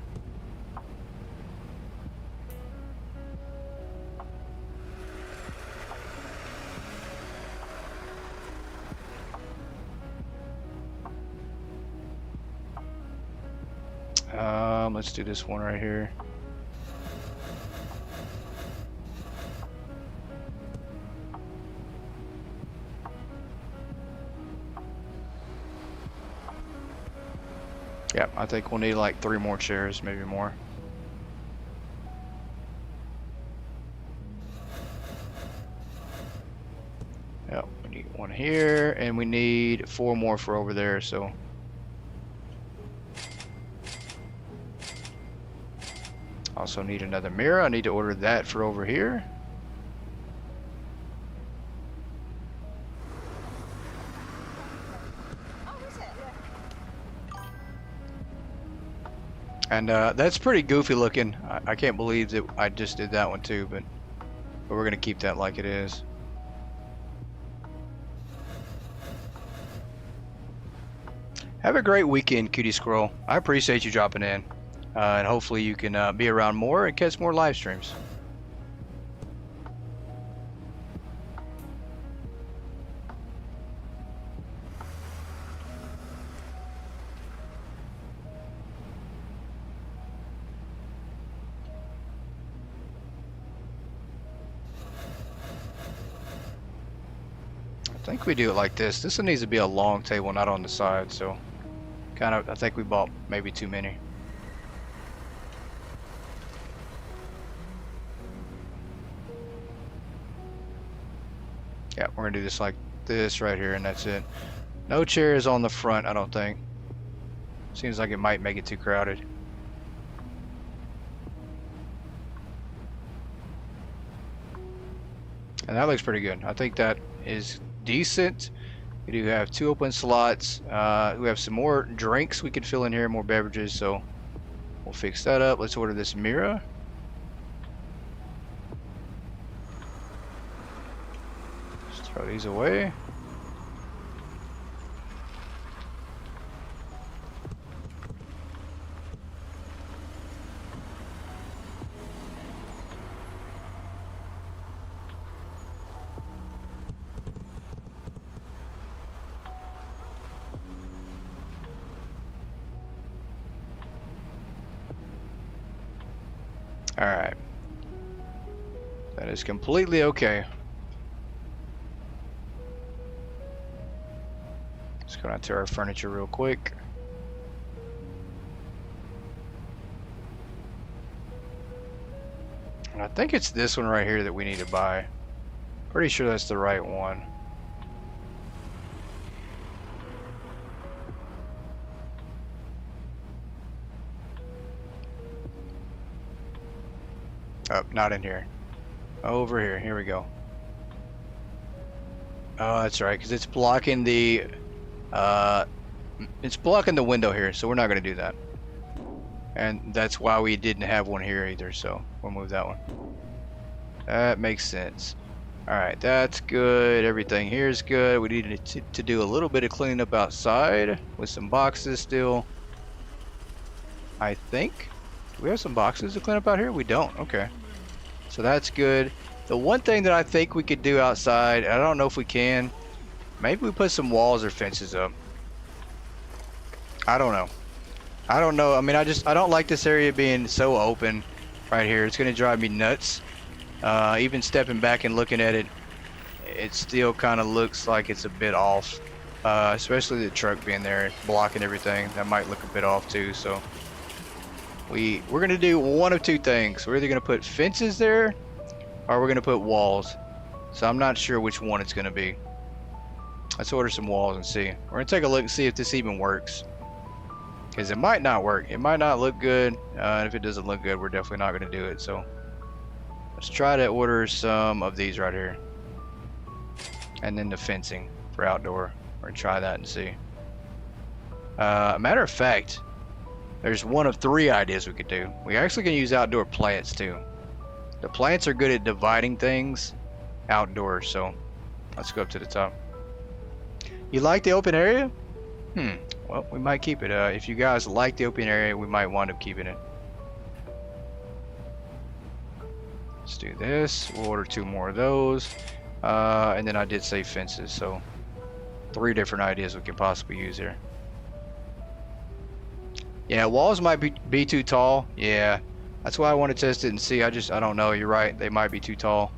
Let's do this one right here. Yep, I think we'll need like 3 more chairs, maybe more. Yep, we need 1 here, and we need 4 more for over there, so. Also need another mirror. I need to order that for over here. And that's pretty goofy looking. I can't believe that I just did that one too, but we're gonna keep that like it is. Have a great weekend, Cutie Squirrel. I appreciate you dropping in. And hopefully you can be around more and catch more live streams. I think we do it like this. This one needs to be a long table, not on the side, so kind of, I think we bought maybe too many. Yeah, we're gonna do this like this right here, and that's it. No chairs on the front, I don't think. Seems like it might make it too crowded. And that looks pretty good. I think that is decent. We do have 2 open slots. We have some more drinks we could fill in here, more beverages, so we'll fix that up. Let's order this mirror. Throw these away. All right. That is completely okay. Let's go down to our furniture real quick. And I think it's this one right here that we need to buy. Pretty sure that's the right one. Oh, not in here. Over here. Here we go. Oh, that's right, because it's blocking the window here, so we're not going to do that. And that's why we didn't have one here either, so we'll move that one. That makes sense. Alright, that's good. Everything here is good. We needed to do a little bit of cleaning up outside with some boxes still. I think. Do we have some boxes to clean up out here? We don't. Okay. So that's good. The one thing that I think we could do outside, I don't know if we can, maybe we put some walls or fences up. I don't know. I don't know. I mean, I don't like this area being so open right here. It's gonna drive me nuts. Even stepping back and looking at it, it still kind of looks like it's a bit off. Especially the truck being there, blocking everything. That might look a bit off too. So we're gonna do one of 2 things. We're either gonna put fences there, or we're gonna put walls. So I'm not sure which one it's gonna be. Let's order some walls and see. We're gonna take a look and see if this even works. Because it might not work. It might not look good. And if it doesn't look good, we're definitely not going to do it. So let's try to order some of these right here. And then the fencing for outdoor. We're going to try that and see. Matter of fact, there's one of 3 ideas we could do. We actually can use outdoor plants too. The plants are good at dividing things outdoors. So let's go up to the top. You like the open area? Well, we might keep it. If you guys like the open area, we might wind up keeping it. Let's do this. We'll order 2 more of those. And then I did say fences, so 3 different ideas we can possibly use here. Yeah, walls might be too tall. Yeah, that's why I want to test it and see. I don't know. You're right. They might be too tall.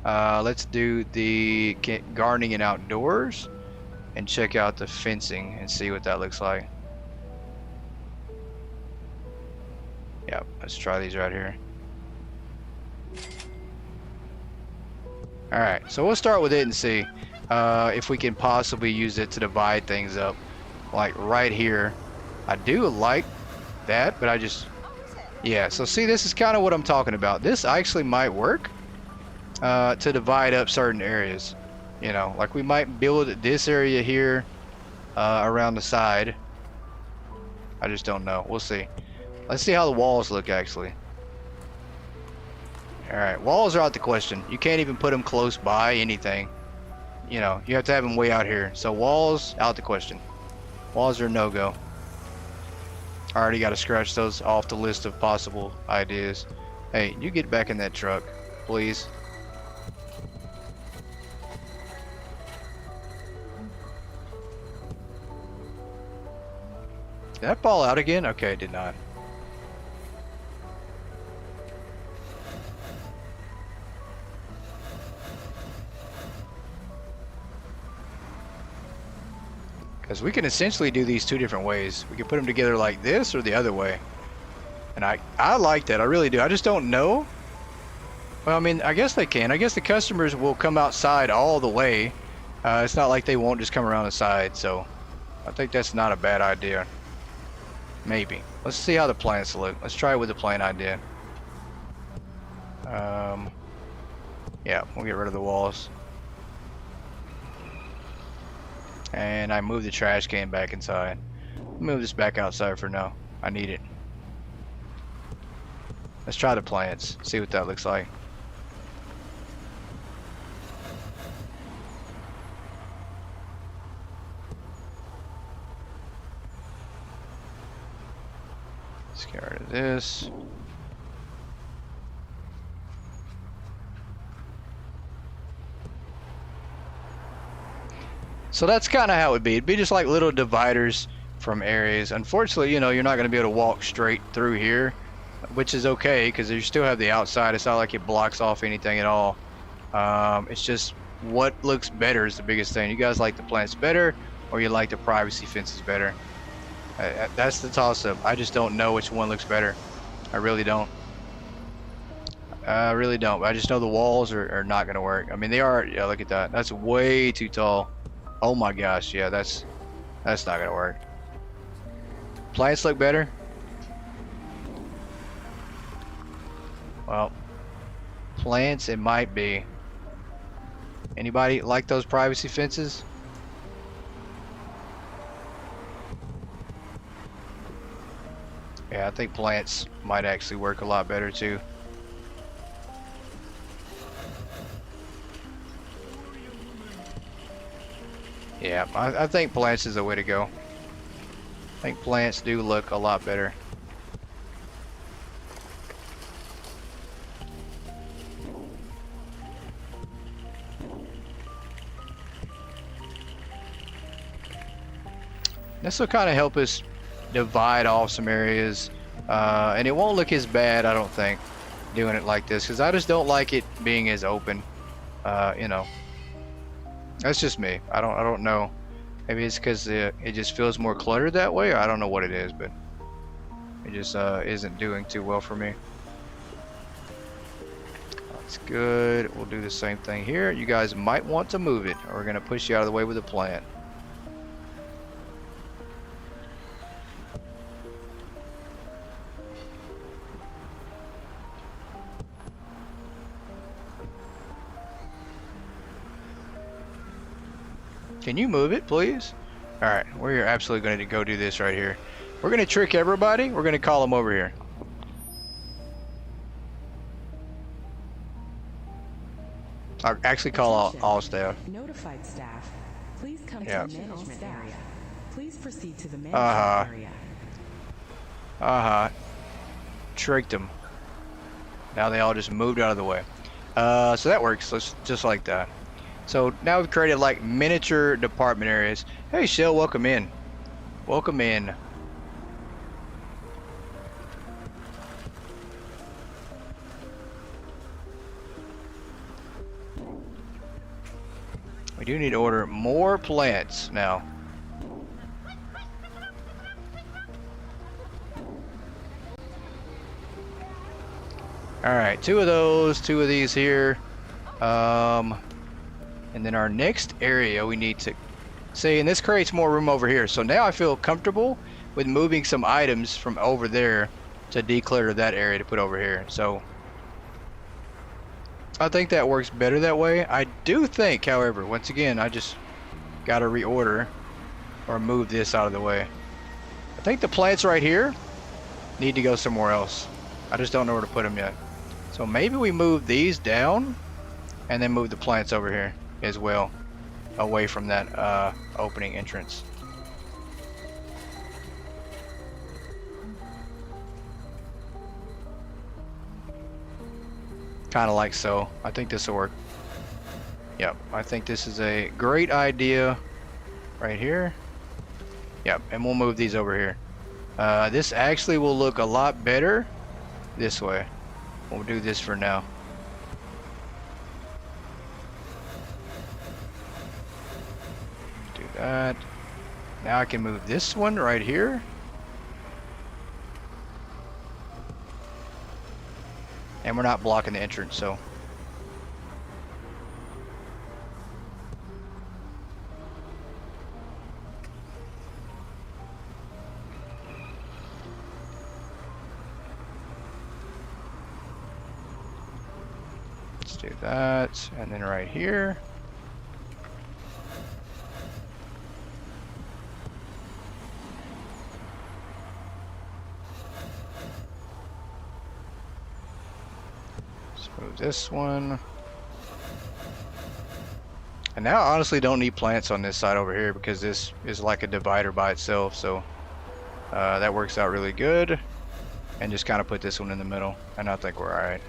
Let's do the gardening and outdoors and check out the fencing and see what that looks like. Yeah, let's try these right here. Alright, so we'll start with it and see if we can possibly use it to divide things up. Like right here. I do like that, but yeah, so see, this is kind of what I'm talking about. This actually might work to divide up certain areas. You know, like we might build this area here around the side. I just don't know. We'll see. Let's see how the walls look actually. Alright, walls are out the question. You can't even put them close by anything. You know, you have to have them way out here. So walls, out the question. Walls are no-go. I already got to scratch those off the list of possible ideas. Hey, you get back in that truck, please. Did that fall out again? Okay, it did not. Because we can essentially do these 2 different ways. We can put them together like this or the other way. And I like that. I really do. I just don't know. Well, I mean, I guess they can. I guess the customers will come outside all the way. It's not like they won't just come around the side. So I think that's not a bad idea. Maybe. Let's see how the plants look. Let's try it with the plant idea. Yeah, we'll get rid of the walls. And I moved the trash can back inside. Move this back outside for now. I need it. Let's try the plants. See what that looks like. Let's get rid of this. So that's kind of how it would be. It'd be just like little dividers from areas. Unfortunately, you know, you're not going to be able to walk straight through here, which is okay because you still have the outside. It's not like it blocks off anything at all. It's just what looks better is the biggest thing. You guys like the plants better or you like the privacy fences better? That's the toss-up. I just don't know which one looks better. I really don't. I really don't. I just know the walls are not going to work. I mean, they are. Yeah, look at that. That's way too tall. Oh my gosh, yeah, that's not gonna work. Plants look better. Well, plants it might be. Anybody like those privacy fences? Yeah, I think plants might actually work a lot better too. Yeah, I think plants is the way to go. I think plants do look a lot better. This will kind of help us divide off some areas, and it won't look as bad, I don't think, doing it like this, because I just don't like it being as open. You know. That's just me. I don't know. Maybe it's because it just feels more cluttered that way. Or I don't know what it is, but it just isn't doing too well for me. That's good. We'll do the same thing here. You guys might want to move it, or we're gonna push you out of the way with a plant. Can you move it, please? All right, we're absolutely going to go do this right here. We're going to trick everybody. We're going to call them over here. I'll actually call all staff. Notified staff. Please come to the management area. Please proceed to the management area. Tricked them. Now they all just moved out of the way. So that works. Just like that. So now we've created like miniature department areas. Hey, Shell, welcome in. Welcome in. We do need to order more plants now. Alright, 2 of those, 2 of these here. And then our next area we need to see, and this creates more room over here. So now I feel comfortable with moving some items from over there to declutter that area to put over here. So I think that works better that way. I do think, however, once again, I just got to reorder or move this out of the way. I think the plants right here need to go somewhere else. I just don't know where to put them yet. So maybe we move these down and then move the plants over here as well, away from that opening entrance. Kind of like so. I think this will work. Yep, I think this is a great idea right here. Yep, and we'll move these over here. This actually will look a lot better this way. We'll do this for now. Do that. Now I can move this one right here. And we're not blocking the entrance, so. Let's do that. And then right here. Move this one. And now I honestly don't need plants on this side over here because this is like a divider by itself, so that works out really good. And just kind of put this one in the middle, and I think we're alright.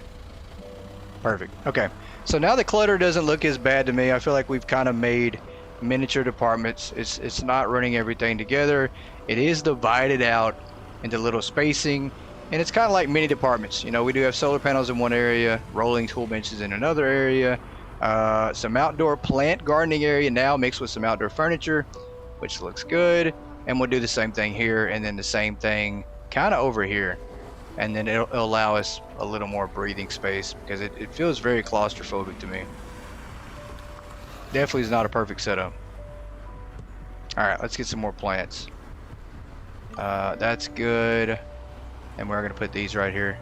Perfect. Okay, so now the clutter doesn't look as bad to me. I feel like we've kind of made miniature departments. It's not running everything together. It is divided out into little spacing. And it's kind of like mini departments. You know, we do have solar panels in one area, rolling tool benches in another area, some outdoor plant gardening area now mixed with some outdoor furniture, which looks good. And we'll do the same thing here, and then the same thing kind of over here. And then it'll allow us a little more breathing space because it feels very claustrophobic to me. Definitely is not a perfect setup. All right, let's get some more plants. That's good. And we're going to put these right here.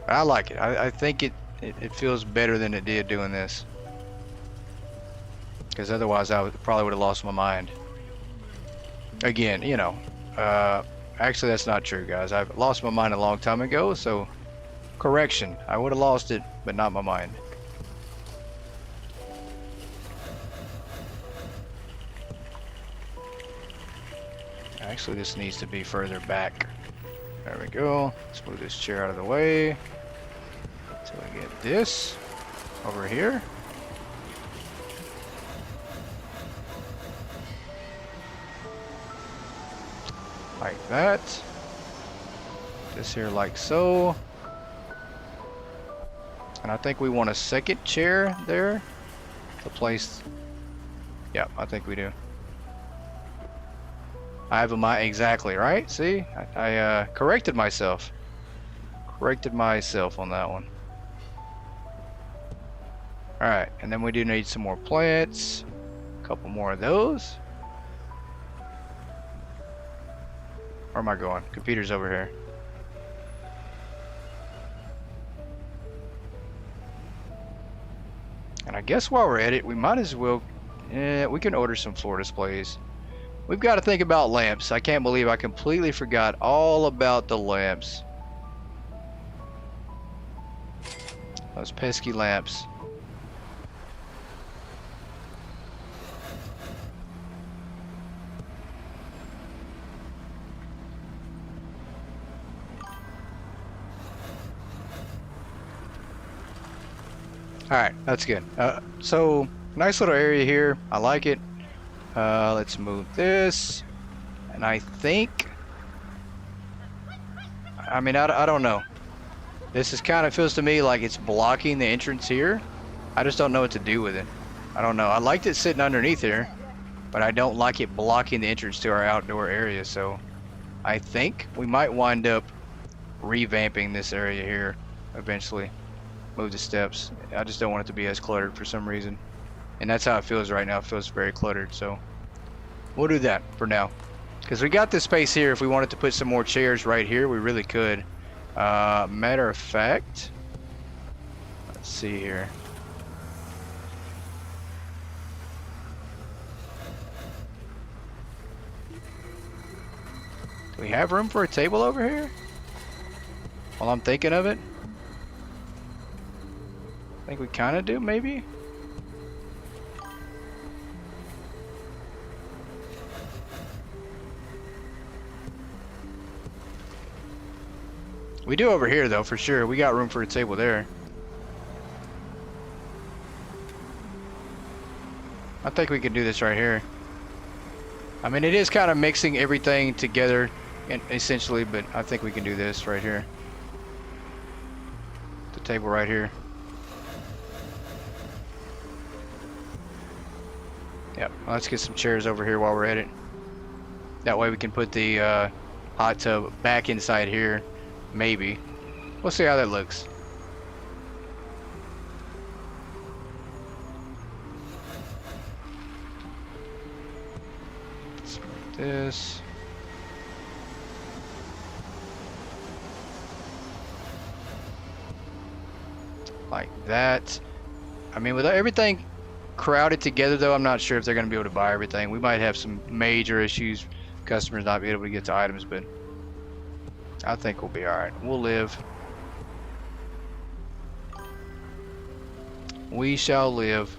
I like it. I think it feels better than it did doing this. Because otherwise I probably would have lost my mind. Again, you know. Actually, that's not true, guys. I've lost my mind a long time ago. So, correction. I would have lost it, but not my mind. Actually, this needs to be further back. There we go. Let's move this chair out of the way. So we get this over here. Like that. This here like so. And I think we want a second chair there to place. Yep, I think we do. I have a mind exactly right. See, I corrected myself. Corrected myself on that one. All right, and then we do need some more plants. A couple more of those. Where am I going? Computer's over here. And I guess while we're at it, we might as well. We can order some floor displays. We've got to think about lamps. I can't believe I completely forgot all about the lamps. Those pesky lamps. Alright, that's good. So, nice little area here. I like it. Let's move this. And I think... I mean, I don't know. This is kind of feels to me like it's blocking the entrance here. I just don't know what to do with it. I don't know. I liked it sitting underneath here, but I don't like it blocking the entrance to our outdoor area. So I think we might wind up revamping this area here eventually. Move the steps. I just don't want it to be as cluttered for some reason. And that's how it feels right now. It feels very cluttered. So we'll do that for now. Because we got this space here. If we wanted to put some more chairs right here, we really could. Matter of fact, let's see here. Do we have room for a table over here? While I'm thinking of it. I think we kind of do, maybe? We do over here, though, for sure. We got room for a table there. I think we can do this right here. I mean, it is kind of mixing everything together, essentially, but I think we can do this right here. The table right here. Yep, let's get some chairs over here while we're at it. That way we can put the hot tub back inside here. Maybe. We'll see how that looks. Let's make this. Like that. I mean, with everything crowded together, though, I'm not sure if they're going to be able to buy everything. We might have some major issues. Customers not be able to get to items, but I think we'll be alright. We'll live. We shall live.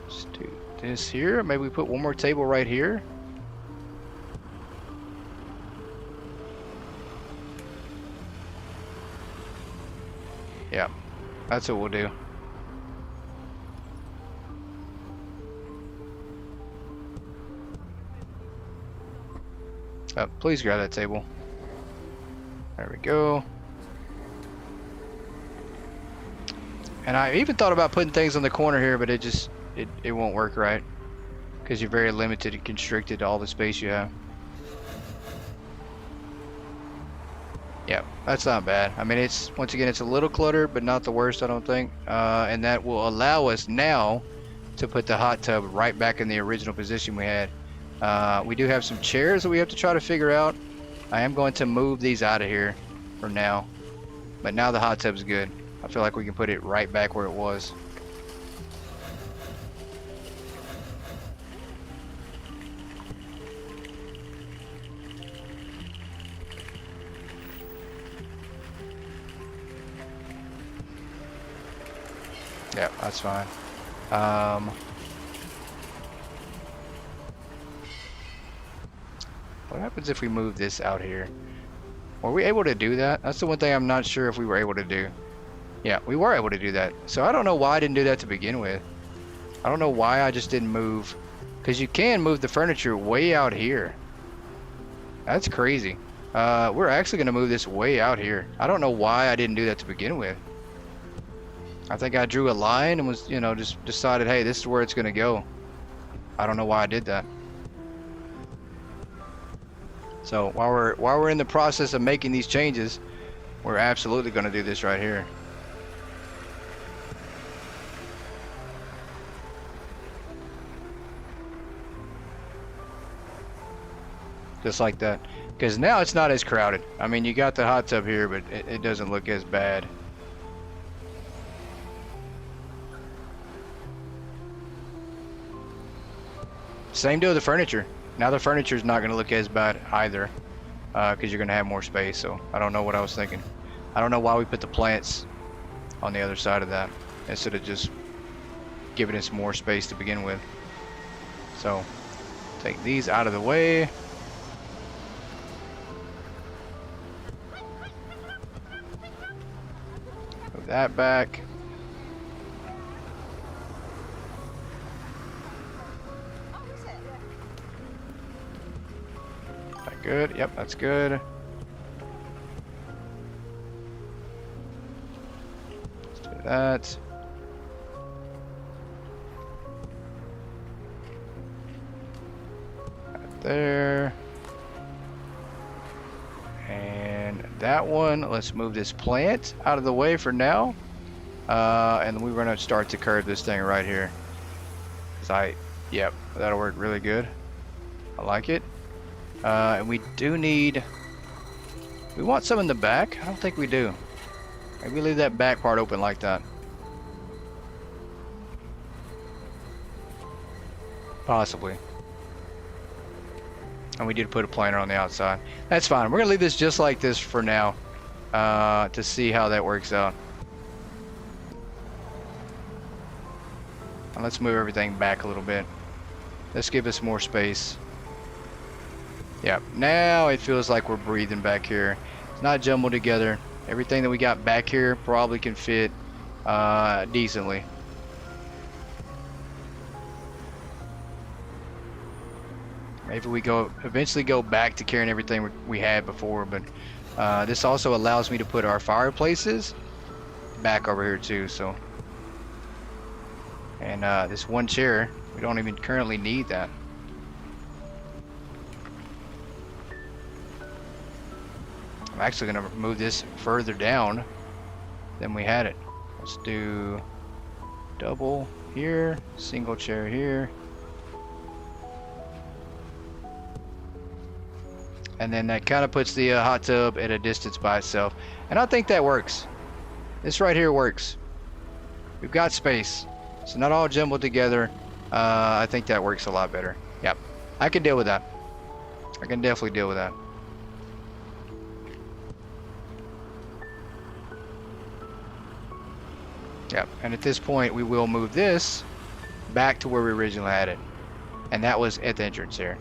Let's do this here. Maybe we put one more table right here. Yeah, that's what we'll do. Please grab that table. There we go. And I even thought about putting things on the corner here, but it won't work right. Because you're very limited and constricted to all the space you have. Yeah, that's not bad. I mean, once again, it's a little cluttered, but not the worst, I don't think. And that will allow us now to put the hot tub right back in the original position we had. We do have some chairs that we have to try to figure out. I am going to move these out of here for now. But now the hot tub's good. I feel like we can put it right back where it was. Yeah, that's fine. What happens if we move this out here? Were we able to do that? That's the one thing I'm not sure if we were able to do. Yeah, we were able to do that. So I don't know why I didn't do that to begin with. I don't know why I just didn't move. Because you can move the furniture way out here. That's crazy. We're actually going to move this way out here. I don't know why I didn't do that to begin with. I think I drew a line and was, just decided, hey, this is where it's going to go. I don't know why I did that. So while we're in the process of making these changes, we're absolutely going to do this right here. Just like that. Because now it's not as crowded. I mean, you got the hot tub here, but it doesn't look as bad. Same deal with the furniture. Now the furniture is not going to look as bad either, because you're going to have more space. So I don't know what I was thinking. I don't know why we put the plants on the other side of that instead of just giving us more space to begin with. So take these out of the way. that back. That good? Yep, that's good. Let's do that. Right there. And that one, let's move this plant out of the way for now. And we're gonna start to curve this thing right here. Yep, that'll work really good. I like it. And we do need, we want some in the back. I don't think we do. Maybe leave that back part open like that. Possibly. And we did put a planter on the outside. That's fine. We're gonna leave this just like this for now, to see how that works out. And let's move everything back a little bit. Let's give us more space. Yep, now it feels like we're breathing back here. It's not jumbled together. Everything that we got back here probably can fit decently. Maybe we eventually go back to carrying everything we had before, but this also allows me to put our fireplaces back over here too. So, and this one chair, we don't even currently need that. I'm actually going to move this further down than we had it. Let's do double here, single chair here. And then that kind of puts the hot tub at a distance by itself. And I think that works. This right here works. We've got space. It's not all jumbled together. I think that works a lot better. Yep. I can deal with that. I can definitely deal with that. Yep. And at this point, we will move this back to where we originally had it. And that was at the entrance here.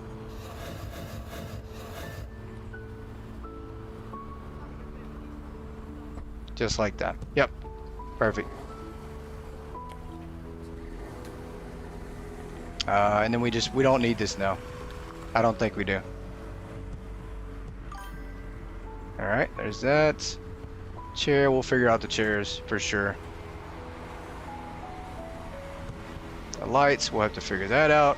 Just like that. Yep. Perfect. And then we don't need this now. I don't think we do. Alright, there's that. Chair, we'll figure out the chairs for sure. The lights, we'll have to figure that out.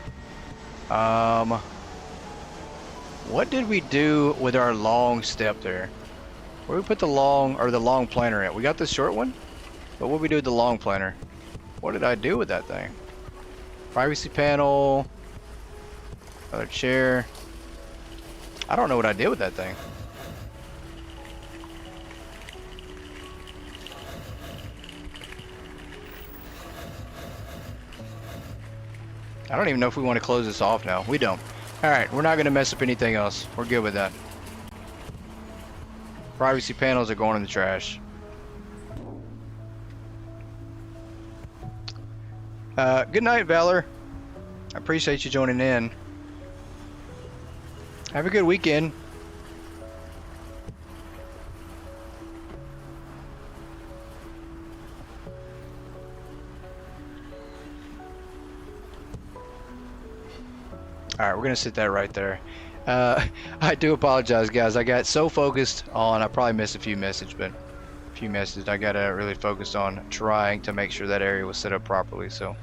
What did we do with our long step there? Where we put the long planter at? We got the short one, but what we do with the long planter? What did I do with that thing? Privacy panel, another chair. I don't know what I did with that thing. I don't even know if we want to close this off now. We don't. Alright, we're not going to mess up anything else. We're good with that. Privacy panels are going in the trash. Good night, Valor. I appreciate you joining in. Have a good weekend. Alright, we're gonna sit that right there. I do apologize, guys. I got so focused on, I probably missed a few messages, but I got really focused on trying to make sure that area was set up properly. So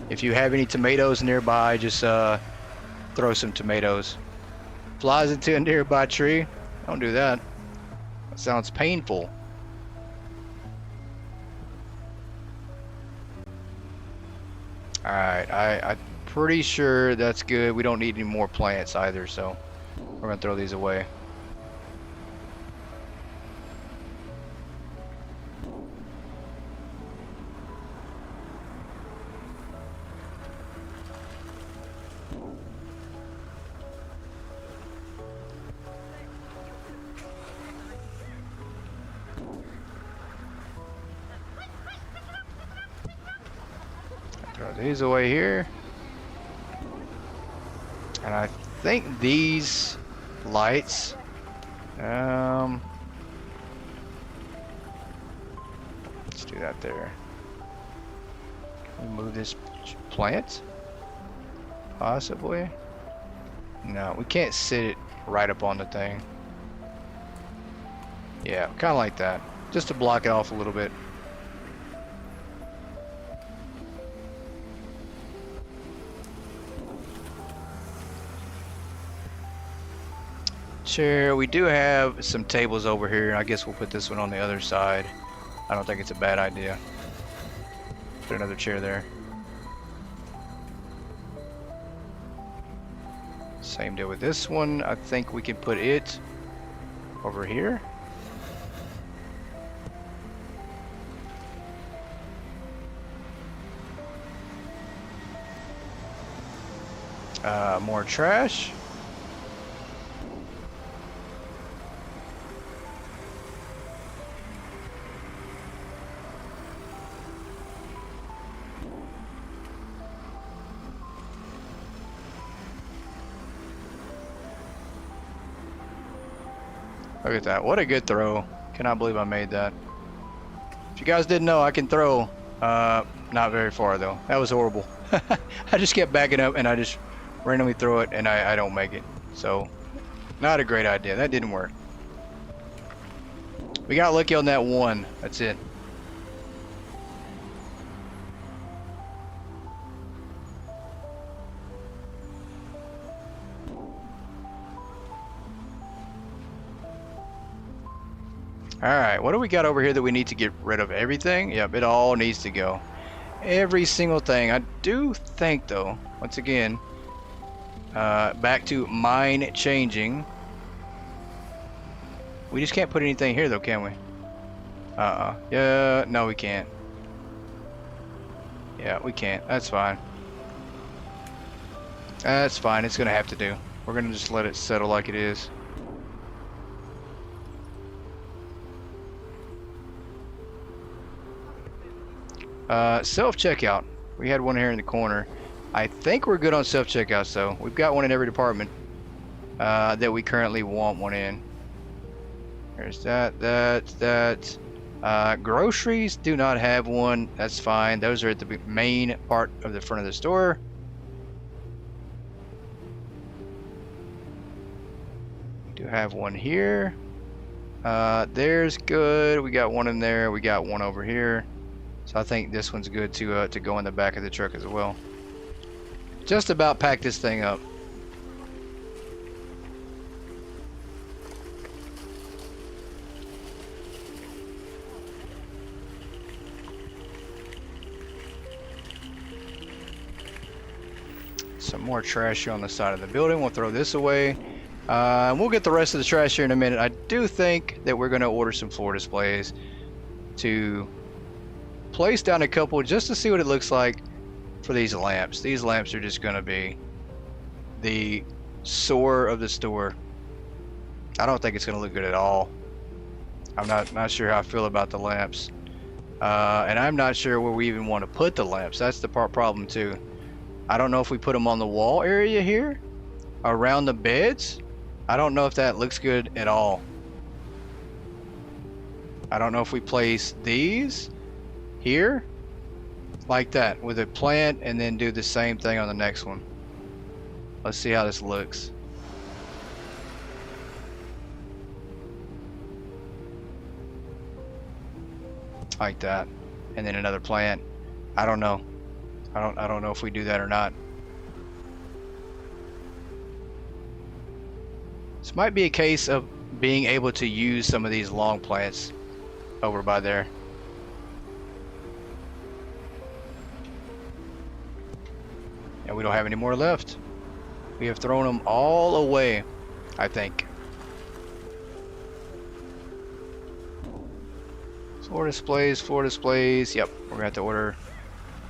if you have any tomatoes nearby, just throw some tomatoes. Flies into a nearby tree? Don't do that. That sounds painful. Alright, I'm pretty sure that's good. We don't need any more plants either, so we're gonna throw these away. Throw these away here. And I think these lights, Let's do that there. Can we move this plant? Possibly. No, we can't sit it right up on the thing. Yeah, kind of like that. Just to block it off a little bit. Chair, we do have some tables over here. I guess we'll put this one on the other side. I don't think it's a bad idea. Put another chair there. Same deal with this one. I think we can put it over here. More trash. Look at that. What a good throw. Cannot believe I made that. If you guys didn't know, I can throw not very far though. That was horrible. I just kept backing up and I just randomly throw it and I don't make it. So, not a great idea. That didn't work. We got lucky on that one. That's it. Alright, what do we got over here that we need to get rid of? Everything? Yep, it all needs to go. Every single thing. I do think, though, once again, back to mine changing. We just can't put anything here, though, can we? Yeah, no, we can't. Yeah, we can't. That's fine. That's fine. It's going to have to do. We're going to just let it settle like it is. Self-checkout. We had one here in the corner. I think we're good on self-checkouts though. We've got one in every department that we currently want one in. There's that. Groceries do not have one. That's fine. Those are at the main part of the front of the store. We do have one here. There's good. We got one in there. We got one over here. So I think this one's good to go in the back of the truck as well. Just about pack this thing up. Some more trash here on the side of the building. We'll throw this away. We'll get the rest of the trash here in a minute. I do think that we're going to order some floor displays to place down a couple just to see what it looks like for these lamps. These lamps are just going to be the sore of the store. I don't think it's going to look good at all. I'm not sure how I feel about the lamps. And I'm not sure where we even want to put the lamps. That's the problem too. I don't know if we put them on the wall area here, around the beds. I don't know if that looks good at all. I don't know if we place these here like that with a plant and then do the same thing on the next one. Let's see how this looks. Like that, and then another plant. I don't know. I don't know if we do that or not. This might be a case of being able to use some of these long plants over by there. And we don't have any more left. We have thrown them all away, I think. Floor displays. Yep, we're gonna have to order.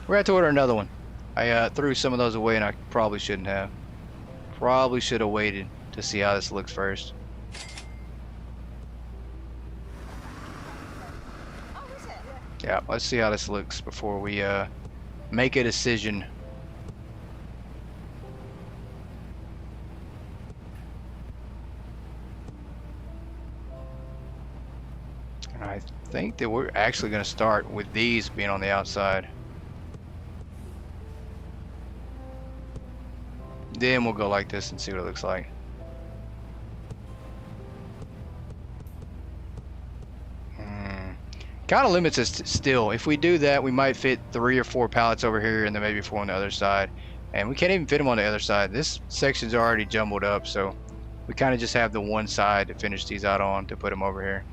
We're gonna have to order another one. I threw some of those away, and I probably shouldn't have. Probably should have waited to see how this looks first. Yeah, let's see how this looks before we make a decision. I think that we're actually going to start with these being on the outside. Then we'll go like this and see what it looks like. Kind of limits us still. If we do that, we might fit 3 or 4 pallets over here and then maybe 4 on the other side. And we can't even fit them on the other side. This section's already jumbled up, so we kind of just have the one side to finish these out on to put them over here.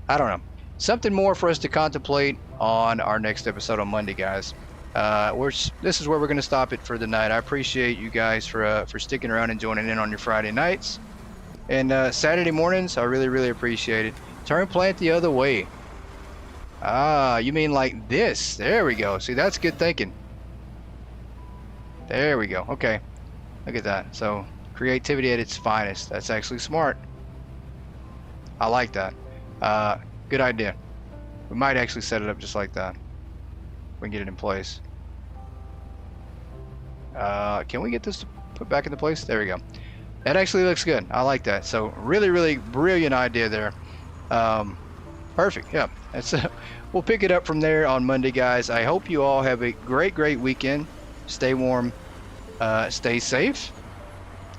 I don't know. Something more for us to contemplate on our next episode on Monday, guys. This is where we're going to stop it for the night. I appreciate you guys for sticking around and joining in on your Friday nights. And Saturday mornings, I really, really appreciate it. Turn plant the other way. Ah, you mean like this? There we go. See, that's good thinking. There we go. Okay. Look at that. So, creativity at its finest. That's actually smart. I like that. Good idea. We might actually set it up just like that. We can get it in place. Can we get this to put back into place? There we go. That actually looks good. I like that. So, really, really brilliant idea there. Perfect. Yeah. That's we'll pick it up from there on Monday, guys. I hope you all have a great weekend. Stay warm, stay safe,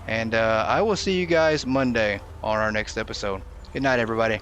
and I will see you guys Monday on our next episode. Good night, everybody.